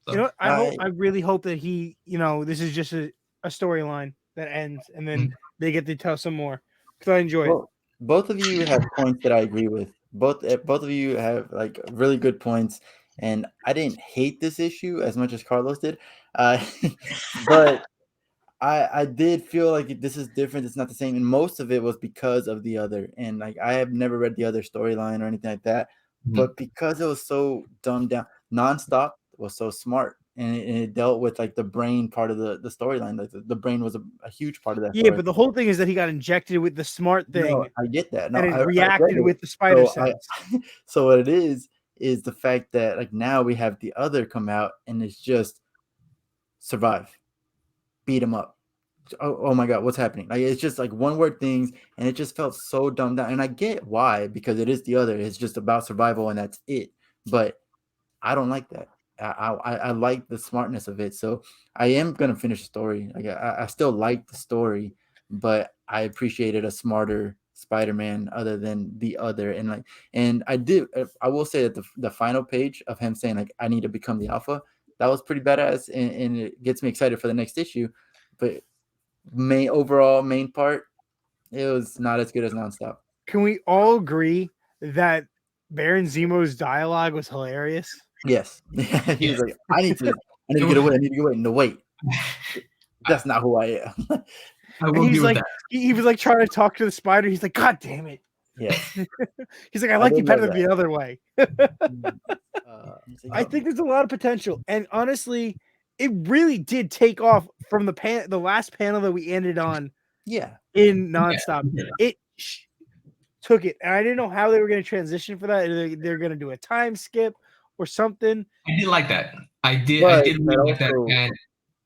So. I really hope that this is just a storyline that ends, and then they get to tell some more, because I enjoy it. Both of you have points that I agree with. Both of you have like really good points, and I didn't hate this issue as much as Carlos did, but I did feel like this is different. It's not the same, and most of it was because of the other. And like I have never read the other storyline or anything like that, but because it was so dumbed down, NonStop was so smart, and it dealt with like the brain part of the storyline. Like the brain was a huge part of that. Yeah, but the whole thing is that he got injected with the smart thing. No, I get that. No, and it reacted with the spider sense. So what it is the fact that like now we have the other come out, and it's just survive, beat him up. Oh my god, what's happening? Like it's just like one word things, and it just felt so dumbed down. And I get why, because it is the other. It's just about survival, and that's it. But I don't like that. I like the smartness of it. So I am gonna finish the story. Like I still like the story, but I appreciated a smarter Spider-Man other than the other. And I will say that the final page of him saying like I need to become the Alpha, that was pretty badass, and it gets me excited for the next issue. But main part, it was not as good as NonStop. Can we all agree that Baron Zemo's dialogue was hilarious? Yes. He was like, I need to get away. No, wait. That's not who I am. He's like, he was like trying to talk to the spider. He's like, God damn it. Yeah. He's like, I like you better than the other way. I think there's a lot of potential. And honestly, it really did take off from the last panel that we ended on. Yeah. In NonStop. Yeah. It took it. And I didn't know how they were going to transition for that. They're going to do a time skip or something. I did like that. I did really like that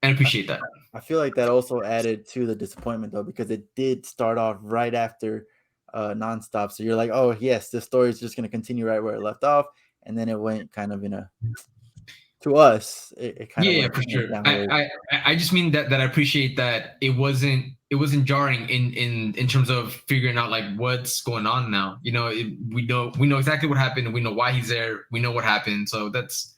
and appreciate that. I feel like that also added to the disappointment though, because it did start off right after NonStop. So you're like, oh yes, this story is just going to continue right where it left off. And then it went kind of to us, it kind of for sure. I just mean that I appreciate that it wasn't jarring in terms of figuring out like what's going on now. We know exactly what happened, and we know why he's there. We know what happened, so that's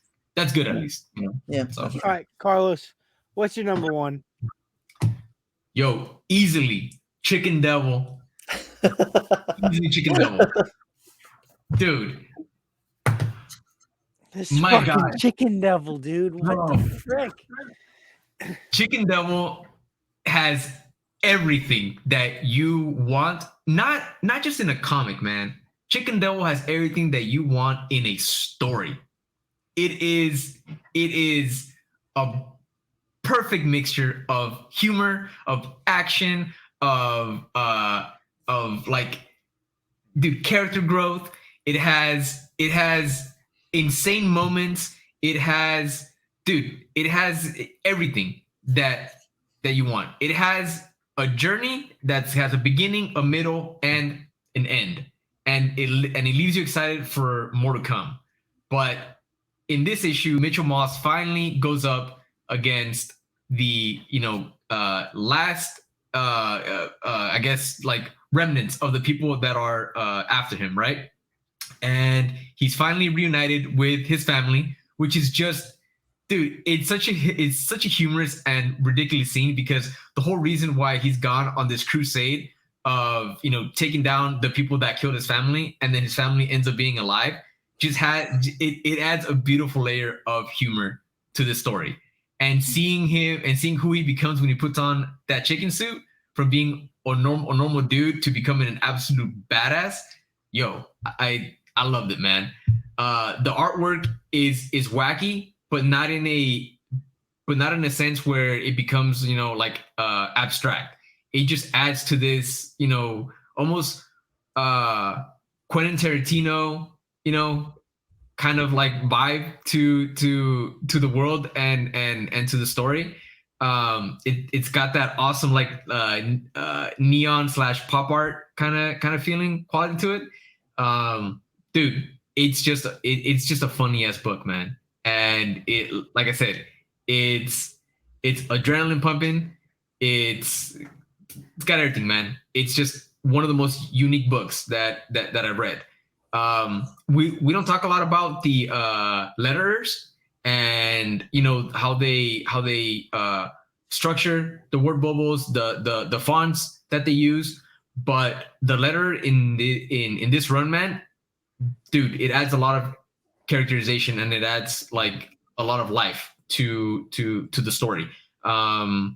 good at least. Yeah. So. All right, Carlos, what's your number one? Yo, easily Chicken Devil. Easily Chicken Devil, dude. This fucking Chicken Devil, dude. What the frick? Chicken Devil has everything that you want. Not just in a comic, man. Chicken Devil has everything that you want in a story. It is a perfect mixture of humor, of action, of like, dude, character growth. It has insane moments. It has everything that you want. It has a journey that has a beginning, a middle, and an end, and it leaves you excited for more to come. But in this issue, Mitchell Moss finally goes up against the last I guess like remnants of the people that are after him, right? And he's finally reunited with his family, which is just, dude, it's such a humorous and ridiculous scene, because the whole reason why he's gone on this crusade of taking down the people that killed his family, and then his family ends up being alive, just it adds a beautiful layer of humor to the story. And seeing him and seeing who he becomes when he puts on that chicken suit, from being a normal dude to becoming an absolute badass, I loved it, man. The artwork is wacky, but not in a sense where it becomes abstract. It just adds to this almost Quentin Tarantino kind of like vibe to the world and to the story. It's got that awesome like neon / pop art kind of feeling quality to it. Dude, it's just a funny ass book, man. And it, like I said, it's adrenaline pumping. It's got everything, man. It's just one of the most unique books that I've read. We don't talk a lot about the letterers and how they structure the word bubbles, the fonts that they use, but the letter in this run, man, dude, it adds a lot of characterization, and it adds like a lot of life to the story. And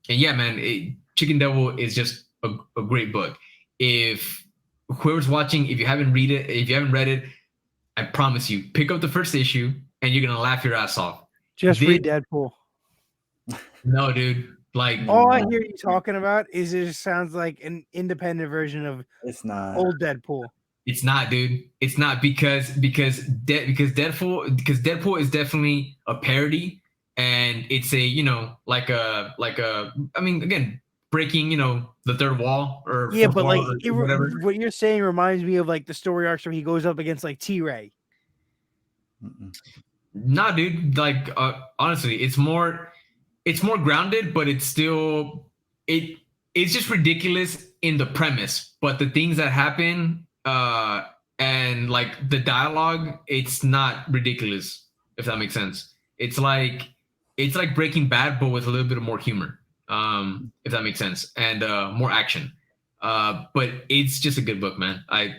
yeah, man, Chicken Devil is just a great book. If whoever's watching, if you haven't read it, I promise you, pick up the first issue and you're gonna laugh your ass off. Read Deadpool. No, dude. Like, all I hear you talking about is it sounds like an independent version of old Deadpool. It's not, dude. It's not, because Deadpool is definitely a parody, and it's a like a I mean, again, breaking the third wall, or but like whatever. What you're saying reminds me of like the story arcs where he goes up against like T-Ray. Nah, dude. Like honestly, it's more grounded, but it's still it's just ridiculous in the premise. But the things that happen and like the dialogue, it's not ridiculous, if that makes sense. It's like Breaking Bad, but with a little bit of more humor, if that makes sense, and more action. But it's just a good book, man. I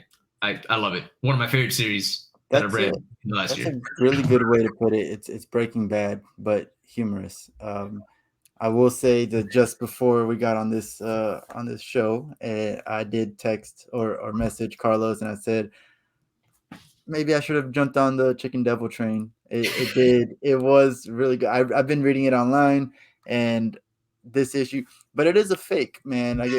love it. One of my favorite series that I've read in the last year. That's a really good way to put it. It's Breaking Bad, but humorous. I will say that just before we got on this show, I did text or message Carlos, and I said maybe I should have jumped on the Chicken Devil train. It was really good. I've been reading it online, and this issue, but it is a fake, man. Like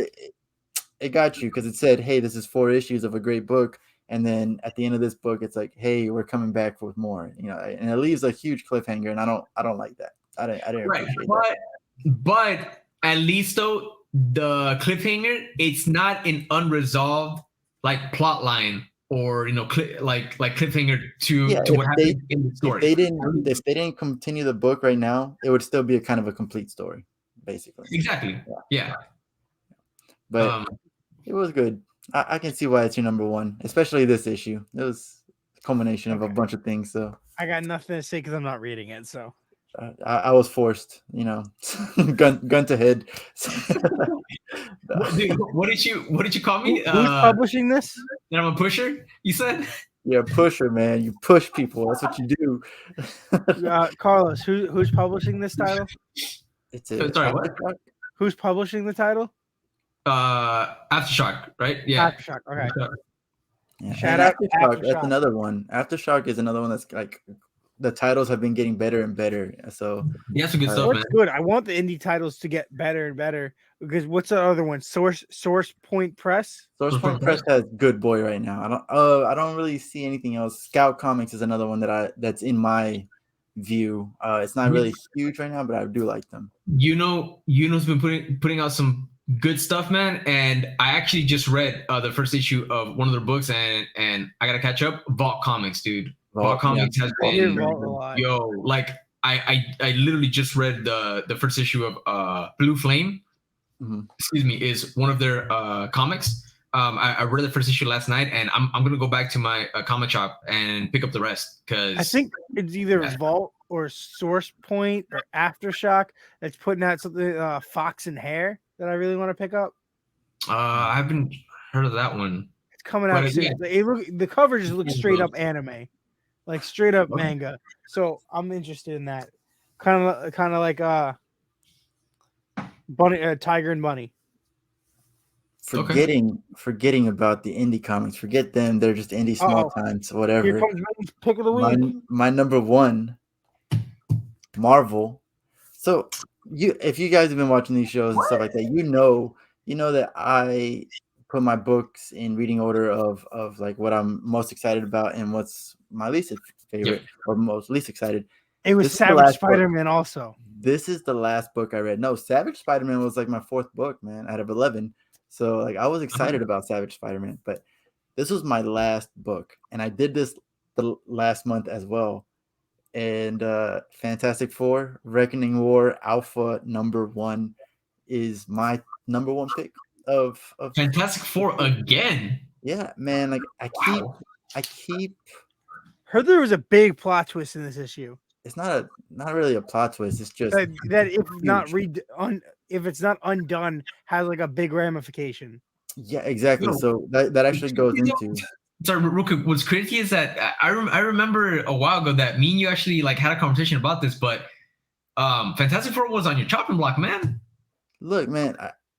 it got you, because it said, "Hey, this is 4 issues of a great book," and then at the end of this book, it's like, "Hey, we're coming back with more." And it leaves a huge cliffhanger, and I don't like that. I didn't appreciate that. But at least though, the cliffhanger, it's not an unresolved like plot line, or like cliffhanger to what happened in the story. If they didn't continue the book right now, it would still be a kind of a complete story, basically. Exactly. Yeah. But it was good. I can see why it's your number one, especially this issue. It was a culmination of a bunch of things. So I got nothing to say because I'm not reading it. So I was forced, gun to head. Dude, what did you call me? Who's publishing this? That I'm a pusher, you said? You're a pusher, man. You push people. That's what you do. Carlos, who's publishing this title? It's Sorry, what? Who's publishing the title? Aftershock, right? Yeah. Aftershock. Okay. Yeah. Shout And out Aftershock, that's Aftershock. another one. Aftershock is another one that's like the titles have been getting better and better. So Yeah, some good stuff, What's man. good? I want the indie titles to get better and better because what's the other one? Source Point Press. Source Point Press has Good Boy right now. I don't really see anything else. Scout Comics is another one that's in my view. It's not really huge right now, but I do like them. Yuno's been putting out some good stuff, man. And I actually just read the first issue of one of their books, and I gotta catch up. Vault Comics, dude. Vault Comics has been like I literally just read the first issue of Blue Flame. Mm-hmm. Excuse me, is one of their comics. I read the first issue last night, and I'm gonna go back to my comic shop and pick up the rest because I think it's either Vault or Source Point or Aftershock that's putting out something Fox and Hair that I really want to pick up. I haven't heard of that one. It's coming out soon. Yeah. The cover just looks straight up anime, like straight up manga. So I'm interested in that. Kind of like Bunny, Tiger and Bunny. Forgetting about the indie comics. Forget them. They're just indie small times, whatever. Here comes Ben's pick of the week. My number one, Marvel. So if you guys have been watching these shows and stuff like that, you know that I put my books in reading order of like what I'm most excited about and what's my least favorite or most least excited. It was Savage Spider-Man also. This is the last book I read. No, Savage Spider-Man was like my fourth book, man, out of 11. So like I was excited about Savage Spider-Man, but this was my last book, and I did this the last month as well. And Fantastic Four, Reckoning War, Alpha #1 is my number one pick of Fantastic Four again. Yeah, man. Like I keep heard there was a big plot twist in this issue. It's not really a plot twist. It's just that if it's not undone, has like a big ramification. Yeah, exactly. So that actually goes into. Sorry, real quick. What's crazy is that I remember a while ago that me and you actually like had a conversation about this, but Fantastic Four was on your chopping block, man. Look, man.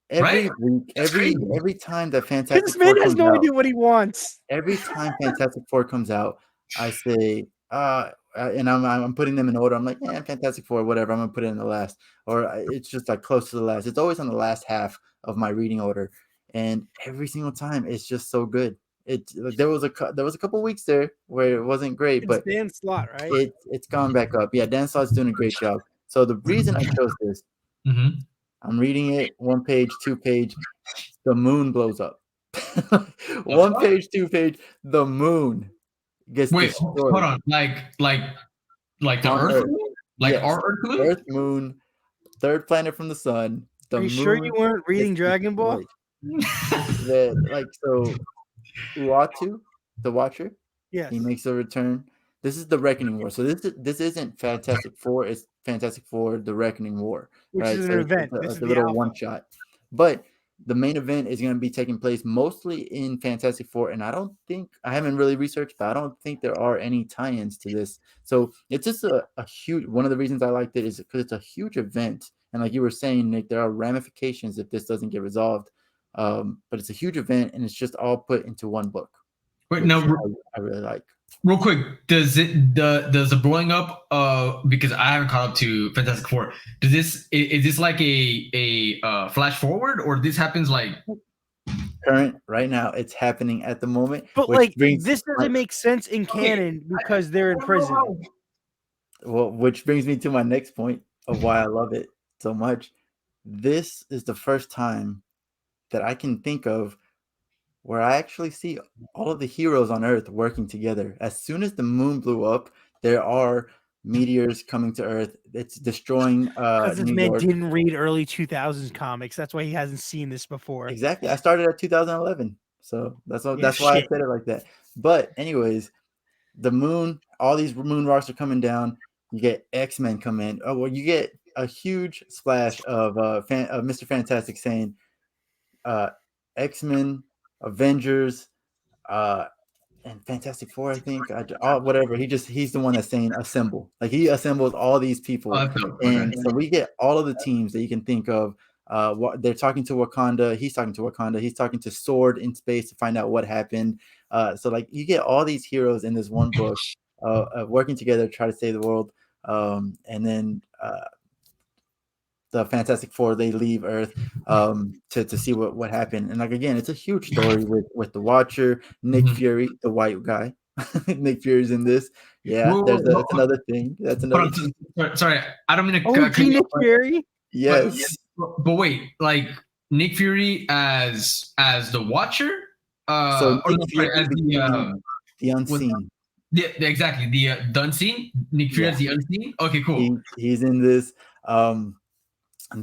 Every week, every time that Fantastic this man has no idea what he wants. Every time Fantastic Four comes out, I say, and I'm putting them in order. I'm like, Fantastic Four, whatever. I'm gonna put it in the last, or it's just like close to the last. It's always on the last half of my reading order, and every single time it's just so good. There was a couple weeks there where it wasn't great, but Dan Slott, right? It's gone back up. Yeah, Dan Slott's doing a great job. So the reason I chose this, I'm reading it 1 page, 2 page, the moon blows up. 1 page, 2 page, the moon gets destroyed. Hold on, like the Earth, Earth, moon, third planet from the sun. Are you sure you weren't reading Dragon Ball? So Uatu, the Watcher, he makes a return. This is the Reckoning War. So this isn't Fantastic Four. It's Fantastic Four: The Reckoning War, which is an event. It's a little one shot, but the main event is going to be taking place mostly in Fantastic Four, and I haven't really researched, but I don't think there are any tie-ins to this. So it's just a huge. One of the reasons I liked it is because it's a huge event, and like you were saying, Nick, there are ramifications if this doesn't get resolved. But it's a huge event, and it's just all put into one book. Wait, now I really like. Real quick, does the blowing up because I haven't caught up to Fantastic Four, is this like a flash forward, or this happens like current right now? It's happening at the moment. But this doesn't make sense in canon because they're in prison. Well, which brings me to my next point of why I love it so much. This is the first time that I can think of where I actually see all of the heroes on Earth working together. As soon as the moon blew up, there are meteors coming to Earth. It's destroying because this man didn't read early 2000s comics. That's why he hasn't seen this before. Exactly. I started at 2011. So that's why I said it like that. But anyways, the moon, all these moon rocks are coming down. You get X-Men come in. Oh, well, you get a huge splash of Mr. Fantastic saying X-Men, Avengers, and Fantastic Four, I think. Whatever. He's the one that's saying assemble. Like he assembles all these people. And so we get all of the teams that you can think of. They're talking to Wakanda. He's talking to Wakanda. He's talking to Sword in space to find out what happened. So like you get all these heroes in this one book, working together to try to save the world. And then the Fantastic Four, they leave Earth to see what happened. And like again, it's a huge story with the Watcher, Nick Fury, the white guy. Nick Fury's in this. Yeah, that's another thing. That's another thing. Sorry, I don't mean to cut Nick Fury. Yes, but wait, like Nick Fury as the Watcher. So Nick Fury as the Unseen. Yeah, exactly. The Unseen. Nick Fury as the Unseen. Okay, cool. He's in this.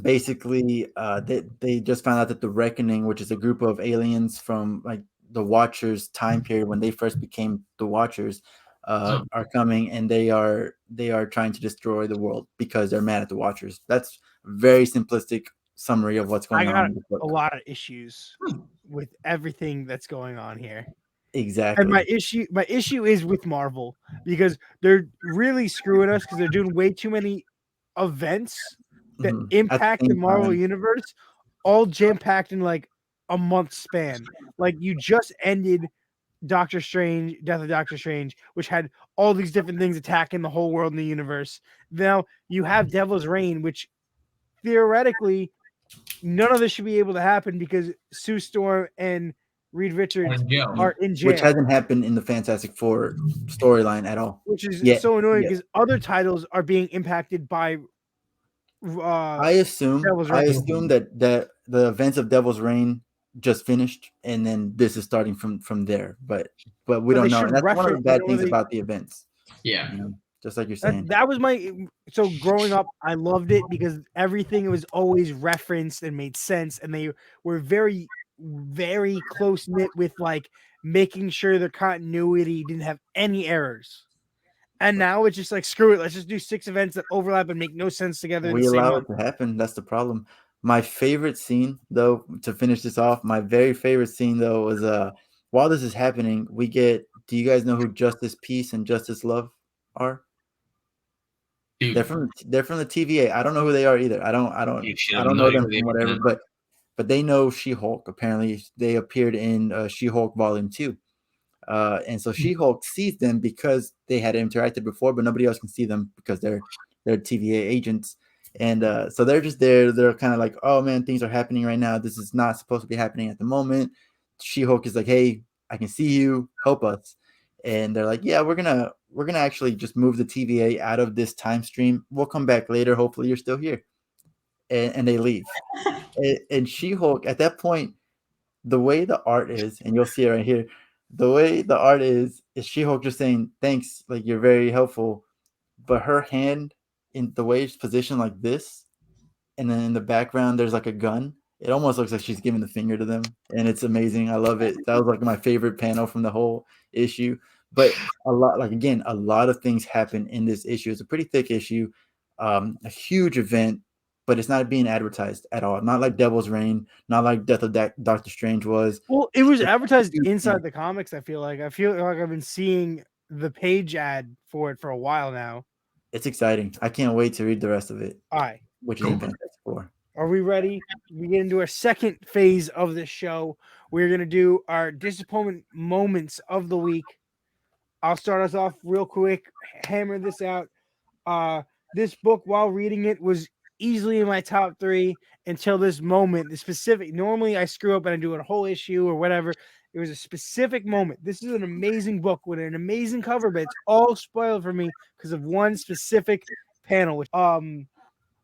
Basically, they just found out that the Reckoning, which is a group of aliens from like the Watchers time period when they first became the Watchers, are coming, and they are trying to destroy the world because they're mad at the Watchers. That's very simplistic summary of what's going on. I got a lot of issues with everything that's going on here. Exactly. And my issue is with Marvel because they're really screwing us because they're doing way too many events that impact the Marvel universe, all jam-packed in like a month span. Like you just ended Doctor Strange, Death of Doctor Strange, which had all these different things attacking the whole world in the universe. Now you have Devil's Reign, which theoretically none of this should be able to happen because Sue Storm and Reed Richards are in jail. Which hasn't happened in the Fantastic Four storyline at all. Which is so annoying because other titles are being impacted by I assume that the events of Devil's Reign just finished, and then this is starting from there. But we don't know. That's one of the bad things about the events. Yeah. You know, just like you're saying. That was so growing up, I loved it because everything was always referenced and made sense, and they were very, very close knit with like making sure the continuity didn't have any errors. And now it's just like, screw it. Let's just do 6 events that overlap and make no sense together. We allow it to happen. That's the problem. My favorite scene, though, to finish this off, my very favorite scene, though, was while this is happening, we get. Do you guys know who Justice Peace and Justice Love are? Dude. They're from the TVA. I don't know who they are either. I don't know them from whatever, but they know She-Hulk. Apparently, they appeared in She-Hulk Volume 2. And so She-Hulk sees them because they had interacted before, but nobody else can see them because they're TVA agents. And so they're just there. They're kind of like, oh man, things are happening right now. This is not supposed to be happening at the moment. She-Hulk is like, hey, I can see you. Help us. And they're like, yeah, we're gonna actually just move the TVA out of this time stream. We'll come back later. Hopefully you're still here. And they leave. And She-Hulk at that point, the way the art is, and you'll see it right here. The way the art is She-Hulk just saying thanks, like you're very helpful, but her hand in the way it's positioned like this, and then in the background there's like a gun. It almost looks like she's giving the finger to them, and it's amazing. I love it. That was like my favorite panel from the whole issue. But a lot of things happen in this issue. It's a pretty thick issue, a huge event, but it's not being advertised at all. Not like Devil's Reign, not like Death of Doctor Strange was. Well, it was advertised inside the comics, I feel like. I've been seeing the page ad for it for a while now. It's exciting. I can't wait to read the rest of it. All right. Which is in Fantastic Four. Are we ready? We get into our second phase of this show. We're going to do our disappointment moments of the week. I'll start us off real quick, hammer this out. This book, while reading it, was easily in my top 3 until this moment. The specific, normally I screw up and I do a whole issue or whatever. It was a specific moment. This is an amazing book with an amazing cover, but it's all spoiled for me because of one specific panel. Which, well,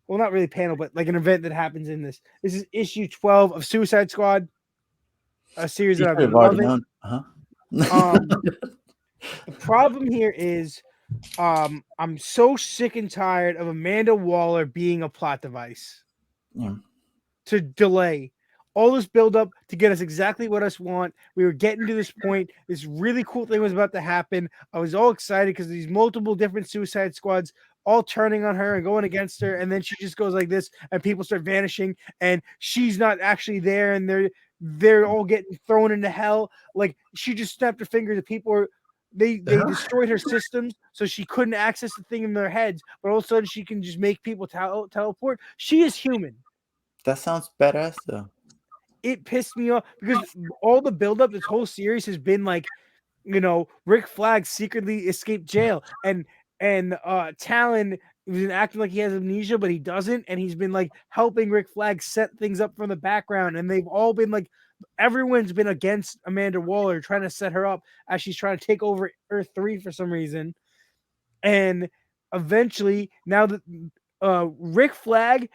not really panel, but like an event that happens in this. This is issue 12 of Suicide Squad, a series that I've been loving. The problem here is I'm so sick and tired of Amanda Waller being a plot device to delay all this build up to get us exactly what us want. We were getting to this point. This really cool thing was about to happen. I was all excited because these multiple different Suicide Squads all turning on her and going against her, and then she just goes like this, and people start vanishing, and she's not actually there, and they're all getting thrown into hell. Like she just snapped her fingers, and people are. They destroyed her systems, so she couldn't access the thing in their heads. But all of a sudden, she can just make people teleport. She is human. That sounds badass though. It pissed me off because all the buildup, this whole series has been like, Rick Flag secretly escaped jail, and Talon was acting like he has amnesia, but he doesn't, and he's been like helping Rick Flag set things up from the background, and they've all been like, everyone's been against Amanda Waller, trying to set her up as she's trying to take over Earth 3 for some reason, and eventually now that Rick Flag,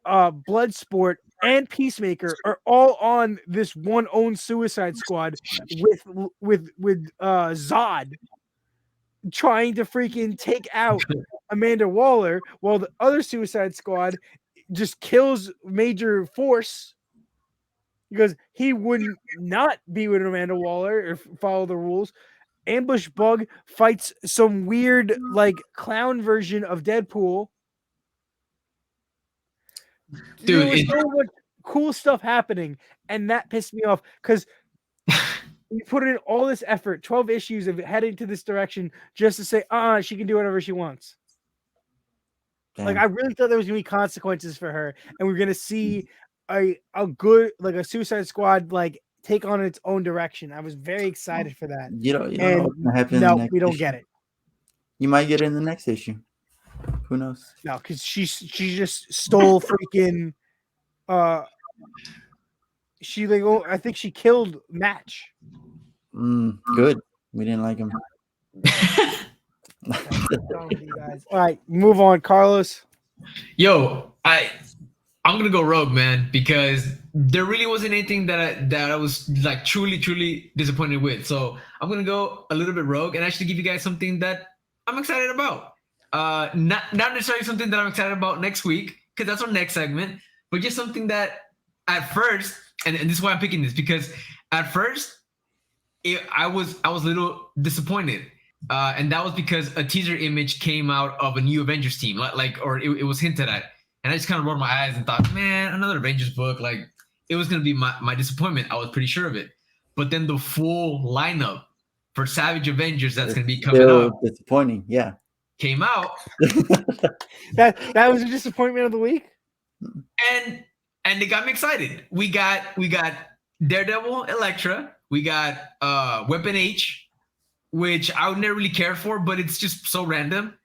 Bloodsport, and Peacemaker are all on this one own Suicide Squad with Zod trying to freaking take out Amanda Waller, while the other Suicide Squad just kills Major Force because he would not be with Amanda Waller or follow the rules. Ambush Bug fights some weird like clown version of Deadpool. Dude, there was so much cool stuff happening, and that pissed me off because you put in all this effort, 12 issues of heading to this direction, just to say, she can do whatever she wants. Damn. Like, I really thought there was gonna be consequences for her, and we're gonna see a good, like, a Suicide Squad like take on its own direction. I was very excited for that. You don't know what's gonna happen. No, in the next we don't issue. get it. You might get it in the next issue. Who knows? No, because she just stole freaking. She like, I think she killed Match. Good. We didn't like him. All right, move on, Carlos. Yo, I'm gonna go rogue, man, because there really wasn't anything that I was like truly disappointed with. So I'm gonna go a little bit rogue and actually give you guys something that I'm excited about. Not necessarily something that I'm excited about next week, because that's our next segment, but just something that at first, and this is why I'm picking this, because at first I was a little disappointed. And that was because a teaser image came out of a new Avengers team, or it was hinted at. And I just kind of rolled my eyes and thought, man, another Avengers book. Like, it was going to be my disappointment. I was pretty sure of it. But then the full lineup for Savage Avengers that's going to be coming up. Disappointing, yeah. Came out. that was a disappointment of the week. And it got me excited. We got Daredevil, Elektra. We got Weapon H, which I would never really care for, but it's just so random.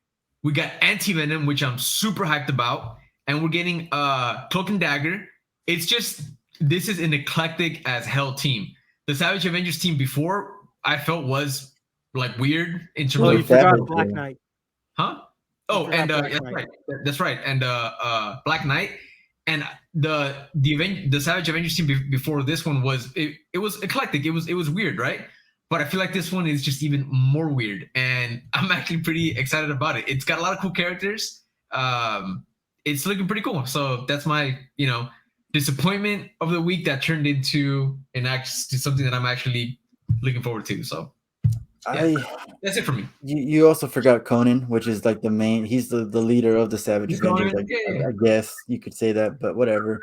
We got Anti-Venom, which I'm super hyped about. And we're getting Cloak and Dagger. It's just, this is an eclectic as hell team. The Savage Avengers team before, I felt was like weird in terms of... you forgot Black Knight. Huh? Oh, and that's right. And Black Knight. And the Savage Avengers team before this one was, it was eclectic. It was weird, right? But I feel like this one is just even more weird. And I'm actually pretty excited about it. It's got a lot of cool characters. It's looking pretty cool. So that's my, disappointment of the week that turned into something that I'm actually looking forward to. So yeah, that's it for me. You also forgot Conan, which is like the main. He's the leader of the Savage Avengers. I guess you could say that, but whatever.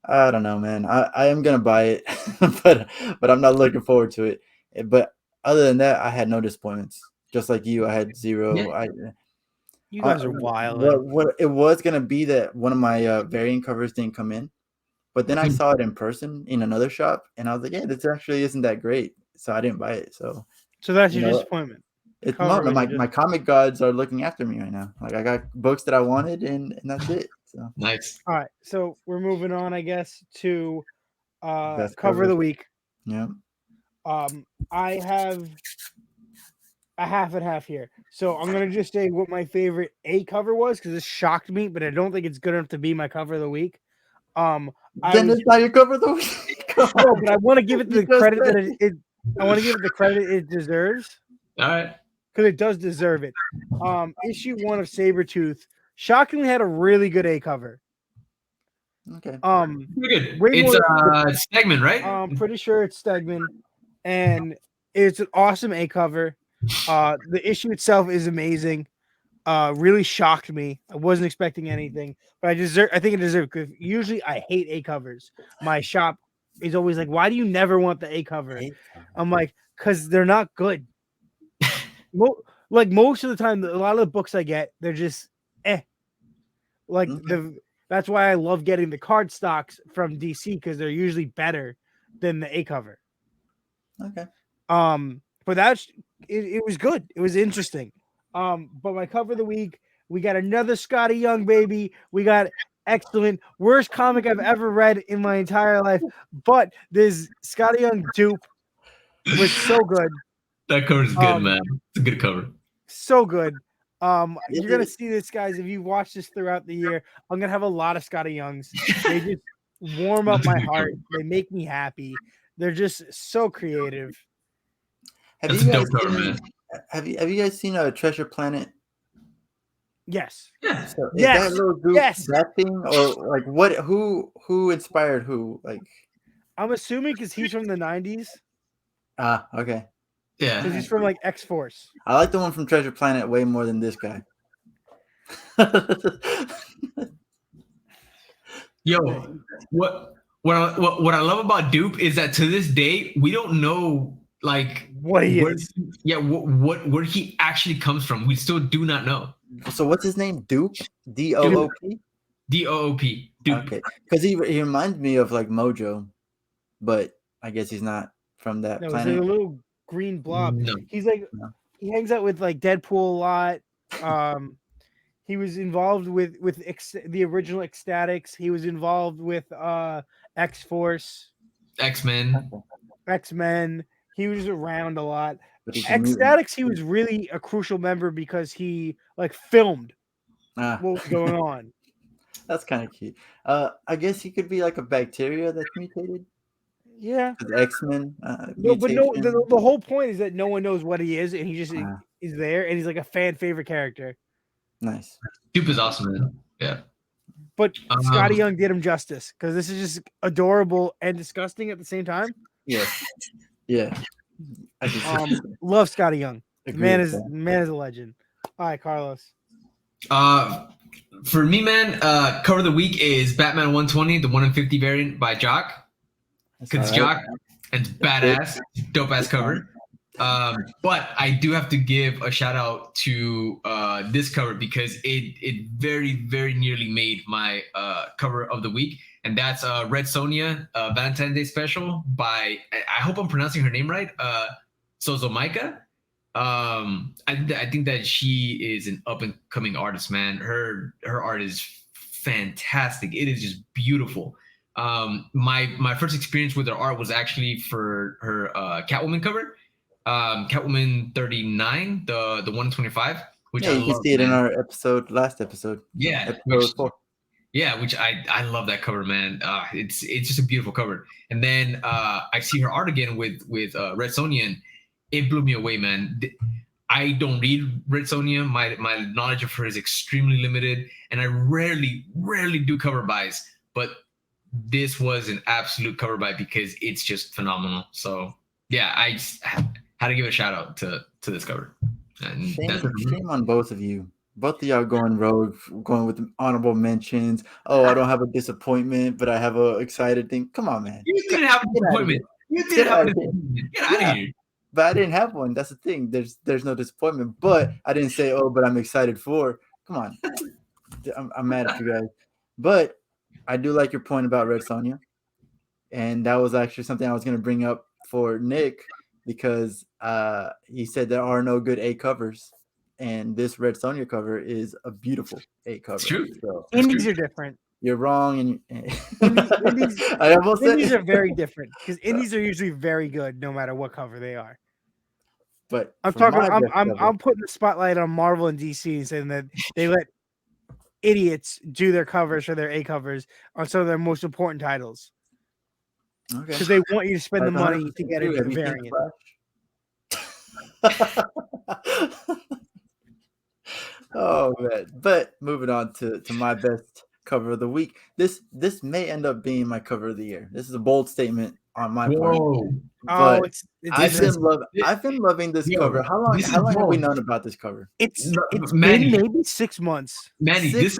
I don't know, man. I am gonna buy it, but I'm not looking forward to it. But other than that, I had no disappointments. Just like you, I had zero. Yeah. You guys are wild. What it was gonna be that one of my variant covers didn't come in, but then I saw it in person in another shop, and I was like, "Yeah, this actually isn't that great." So I didn't buy it. So that's your disappointment. It's my comic gods are looking after me right now. Like, I got books that I wanted, and that's it. So nice. All right, so we're moving on, I guess, to cover of the week. Yeah. I have a half and half here. So I'm gonna just say what my favorite A cover was, because it shocked me, but I don't think it's good enough to be my cover of the week. It's not your cover of the week. No, but I want to give it the credit that it I want to give it the credit it deserves. All right. Because it does deserve it. Issue 1 of Sabretooth shockingly had a really good A cover. Okay. Pretty good. It's Stegman, right? I'm pretty sure it's Stegman. And it's an awesome A cover. The issue itself is amazing. Really shocked me. I wasn't expecting anything, but I think it deserves, because usually I hate A covers. My shop is always like, why do you never want the A cover? I'm like, because they're not good. Like, most of the time, a lot of the books I get, they're just like That's why I love getting the card stocks from DC because they're usually better than the A cover. Okay. But it was good. It was interesting. But my cover of the week, we got another Scotty Young baby. We got excellent, worst comic I've ever read in my entire life. But this Scotty Young dupe was so good. That cover is good, man. It's a good cover. So good. You're gonna see this, guys. If you watch this throughout the year, I'm gonna have a lot of Scotty Youngs. They just warm up my heart. They make me happy. They're just so creative. Have you guys seen Treasure Planet? Yes. Yeah. So yes. That little group, that thing, or like what? Who inspired who? Like, I'm assuming because he's from the '90s. Okay. Yeah. Because he's from like X-Force. I like the one from Treasure Planet way more than this guy. Yo, what I love about Dupe is that to this day we don't know like what he is. Yeah, where he actually comes from. We still do not know. So what's his name? Dupe? D-O-O-P? D-O-O-P. Dupe. Okay, because he reminds me of like Mojo, but I guess he's not from that planet. He's like a little green blob. No. He's like he hangs out with like Deadpool a lot. He was involved with the original Ecstatics. He was involved with X-Force, X-Men. He was around a lot. Ecstatics, he was really a crucial member because he like filmed what was going on. That's kind of cute. I guess he could be like a bacteria that's mutated. Yeah. X-Men. The whole point is that no one knows what he is, and he just is there, and he's like a fan favorite character. Nice. Dupe is awesome, man. Yeah. But Scotty Young did him justice because this is just adorable and disgusting at the same time. Yeah. Yeah. Love Scotty Young. Man is a legend. All right, Carlos. For me, man, cover of the week is Batman 120, the 1 in 50 variant by Jock. Because Jock and it's badass, dope ass cover. But I do have to give a shout out to this cover because it very, very nearly made my cover of the week. And that's Red Sonja Valentine's Day special by, I hope I'm pronouncing her name right, Sozomaika. I think that she is an up and coming artist, man. Her art is fantastic. It is just beautiful. My first experience with her art was actually for her Catwoman cover. Catwoman 39, the 125, which you can see it in our last episode. Yeah, episode 4. Yeah, which I love that cover, man. It's just a beautiful cover. And then I see her art again with Red Sonja, and it blew me away, man. I don't read Red Sonja. My knowledge of her is extremely limited, and I rarely do cover buys. But this was an absolute cover buy because it's just phenomenal. So yeah, I just had to give a shout out to this cover. And shame on both of you. Both of y'all going rogue, going with honorable mentions. Oh, I don't have a disappointment, but I have a excited thing. Come on, man. You didn't have a disappointment. Get out of here. But I didn't have one. That's the thing. There's no disappointment. But I didn't say, oh, but I'm excited for. Come on. I'm mad at you guys. But I do like your point about Red Sonja. And that was actually something I was going to bring up for Nick because he said there are no good A covers. And this Red Sonja cover is a beautiful A cover. It's true. So, indies are different. You're wrong. And indies are very different because indies are usually very good no matter what cover they are. But I'm putting the spotlight on Marvel and DC and saying that they let idiots do their covers for their A covers on some of their most important titles. Okay. Because they want you to spend the money to get a variant. Oh man. But moving on to my best cover of the week. This may end up being my cover of the year. This is a bold statement on my part. I've been loving this cover. How long have we known about this cover? It's been maybe 6 months. Manny, this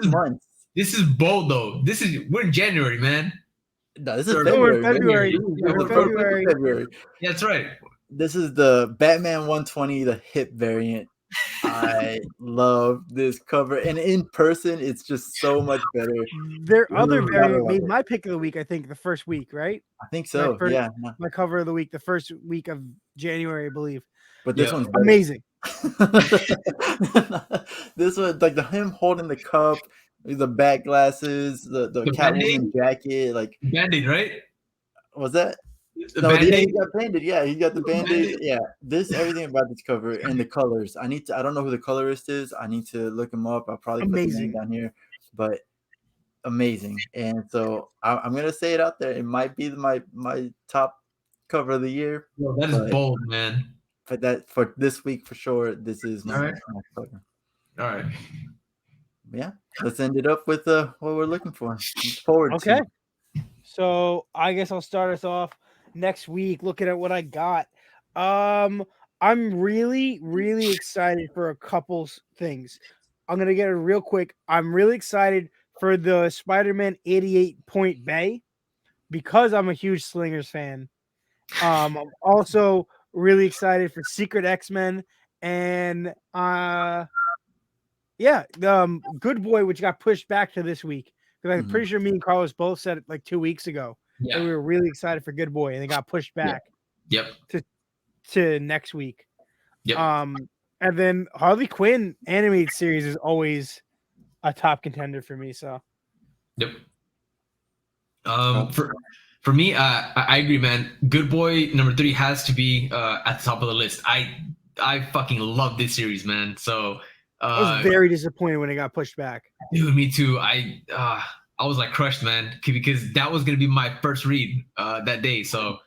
is bold though. We're in January, man. No, this is February. February. That's right. This is the Batman 120, the hip variant. I love this cover, and in person, it's just so much better. Their other Gotta variant love made it. my pick of the week. I think the first week, right? I think so. Yeah, no. My cover of the week, the first week of January, I believe. But this one's better. Amazing. This one, like him holding the cup, the back glasses, the Catwoman jacket, like Band-Aid, right? Was that? The No, yeah, Band-Aid? he got Band-Aid. Yeah, he got the Band-Aid. Yeah, everything about this cover and the colors. I don't know who the colorist is. I need to look him up. I'll probably put the name down here. But amazing. And so I'm gonna say it out there. It might be my top cover of the year. Yo, that is bold, man. But for this week for sure, this is my cover. All right. Yeah, let's end it up with what we're looking for. Look forward to. So I guess I'll start us off next week looking at what I got. I'm really, really excited for a couple things. I'm gonna get it real quick. I'm really excited for the SpiderMan 88 Point Bay because I'm a huge Slingers fan. I'm also really excited for Secret X-Men and Good Boy, which got pushed back to this week. Because I'm pretty sure me and Carlos both said it like 2 weeks ago. Yeah. We were really excited for Good Boy, and it got pushed back. Yep. To next week. Yep. And then Harley Quinn animated series is always a top contender for me. So. Yep. For me, I agree, man. Good Boy number 3 has to be at the top of the list. I fucking love this series, man. So. I was very disappointed when it got pushed back. Dude, me too. I was like crushed, man, because that was gonna be my first read that day. So,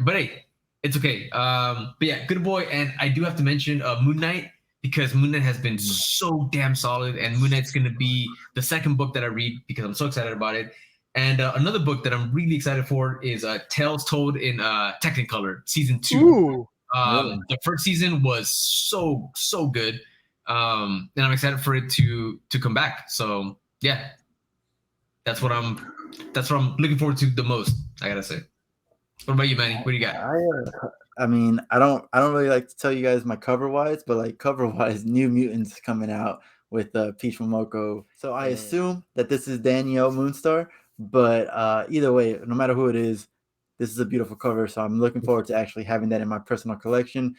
but hey, it's okay. But yeah, Good Boy, and I do have to mention Moon Knight because Moon Knight has been so damn solid, and Moon Knight's gonna be the second book that I read because I'm so excited about it. And another book that I'm really excited for is Tales Told in Technicolor season 2. Ooh, the first season was so good. And I'm excited for it to come back. So yeah, that's what I'm looking forward to the most. I gotta say. What about you, Manny? What do you got? I mean, I don't really like to tell you guys my cover wise, but like cover wise, New Mutants coming out with Peach Momoko. So I assume that this is Danielle Moonstar, but either way, no matter who it is, this is a beautiful cover, so I'm looking forward to actually having that in my personal collection.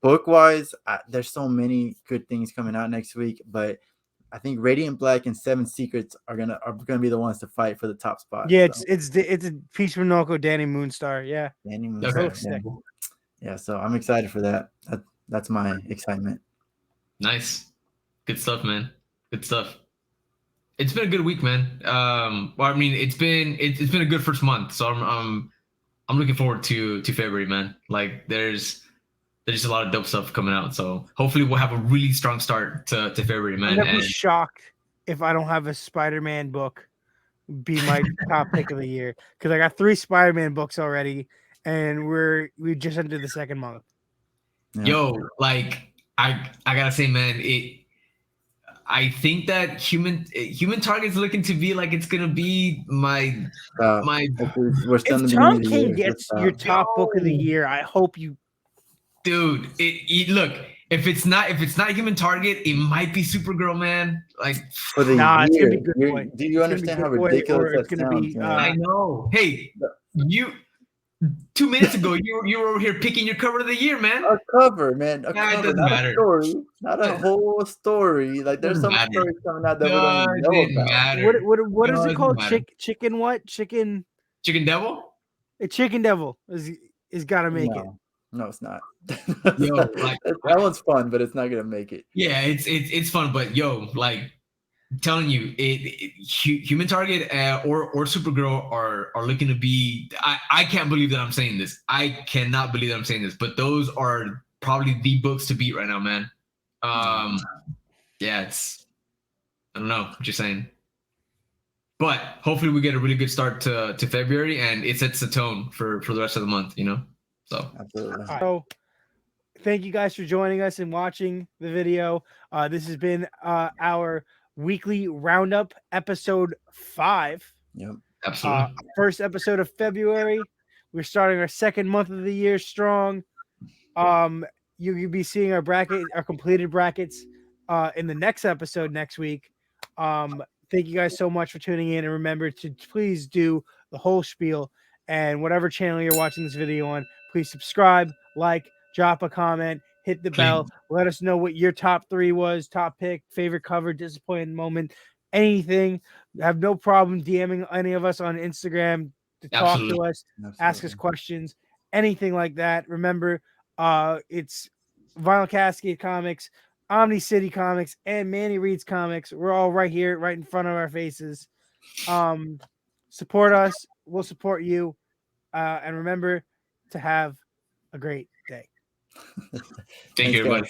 Book-wise, there's so many good things coming out next week, but I think Radiant Black and Seven Secrets are gonna be the ones to fight for the top spot. Yeah, so. it's Peach Momoko, Danny Moonstar. Yeah, Danny Moonstar. Yeah, so I'm excited for that. That's my excitement. Nice, good stuff, man. Good stuff. It's been a good week, man. Well, I mean, it's been a good first month, so I'm looking forward to February, man. Like there's just a lot of dope stuff coming out. So hopefully we'll have a really strong start to February, man. I'm shocked if I don't have a Spider-Man book be my top pick of the year. Because I got 3 Spider-Man books already, and we just entered the second month. Yeah. Yo, like I gotta say, man, I think that human Target's looking to be like it's gonna be my. If Tom King gets your top book of the year, I hope you. Dude, look. If it's not Human Target, it might be Supergirl, man. Like for the year. It's gonna be Good Boy. Do you understand how ridiculous that sounds? I know. Hey, you. 2 minutes ago, you were over here picking your cover of the year, man. A cover, man. It doesn't matter. A story, not a whole story. Like there's some stories coming out that we don't even know about. What is it called? Chicken what? Chicken Devil? A Chicken Devil is gotta make it. No, it's not. Yo, like that one's fun, but it's not gonna make it. Yeah, it's fun, but yo, like I'm telling you, Human Target or Supergirl are looking to be. I can't believe that I'm saying this. I cannot believe that I'm saying this. But those are probably the books to beat right now, man. Yeah, it's. I don't know. I'm just saying. But hopefully we get a really good start to February, and it sets the tone for the rest of the month. You know. So. Absolutely. So, thank you guys for joining us and watching the video. This has been our weekly roundup, episode 5. Yep, absolutely. First episode of February. We're starting our second month of the year strong. you'll be seeing our completed brackets in the next episode next week. Thank you guys so much for tuning in, and remember to please do the whole spiel. And whatever channel you're watching this video on, please subscribe, like, drop a comment, hit the bell. Let us know what your top 3 was, top pick, favorite cover, disappointing moment, anything. Have no problem DMing any of us on Instagram to talk to us, ask us questions, anything like that. Remember, it's Vinyl Cascade Comics, Omni City Comics, and Manny Reed's Comics. We're all right here, right in front of our faces. Support us. We'll support you. And remember to have a great day. Thank you, everybody.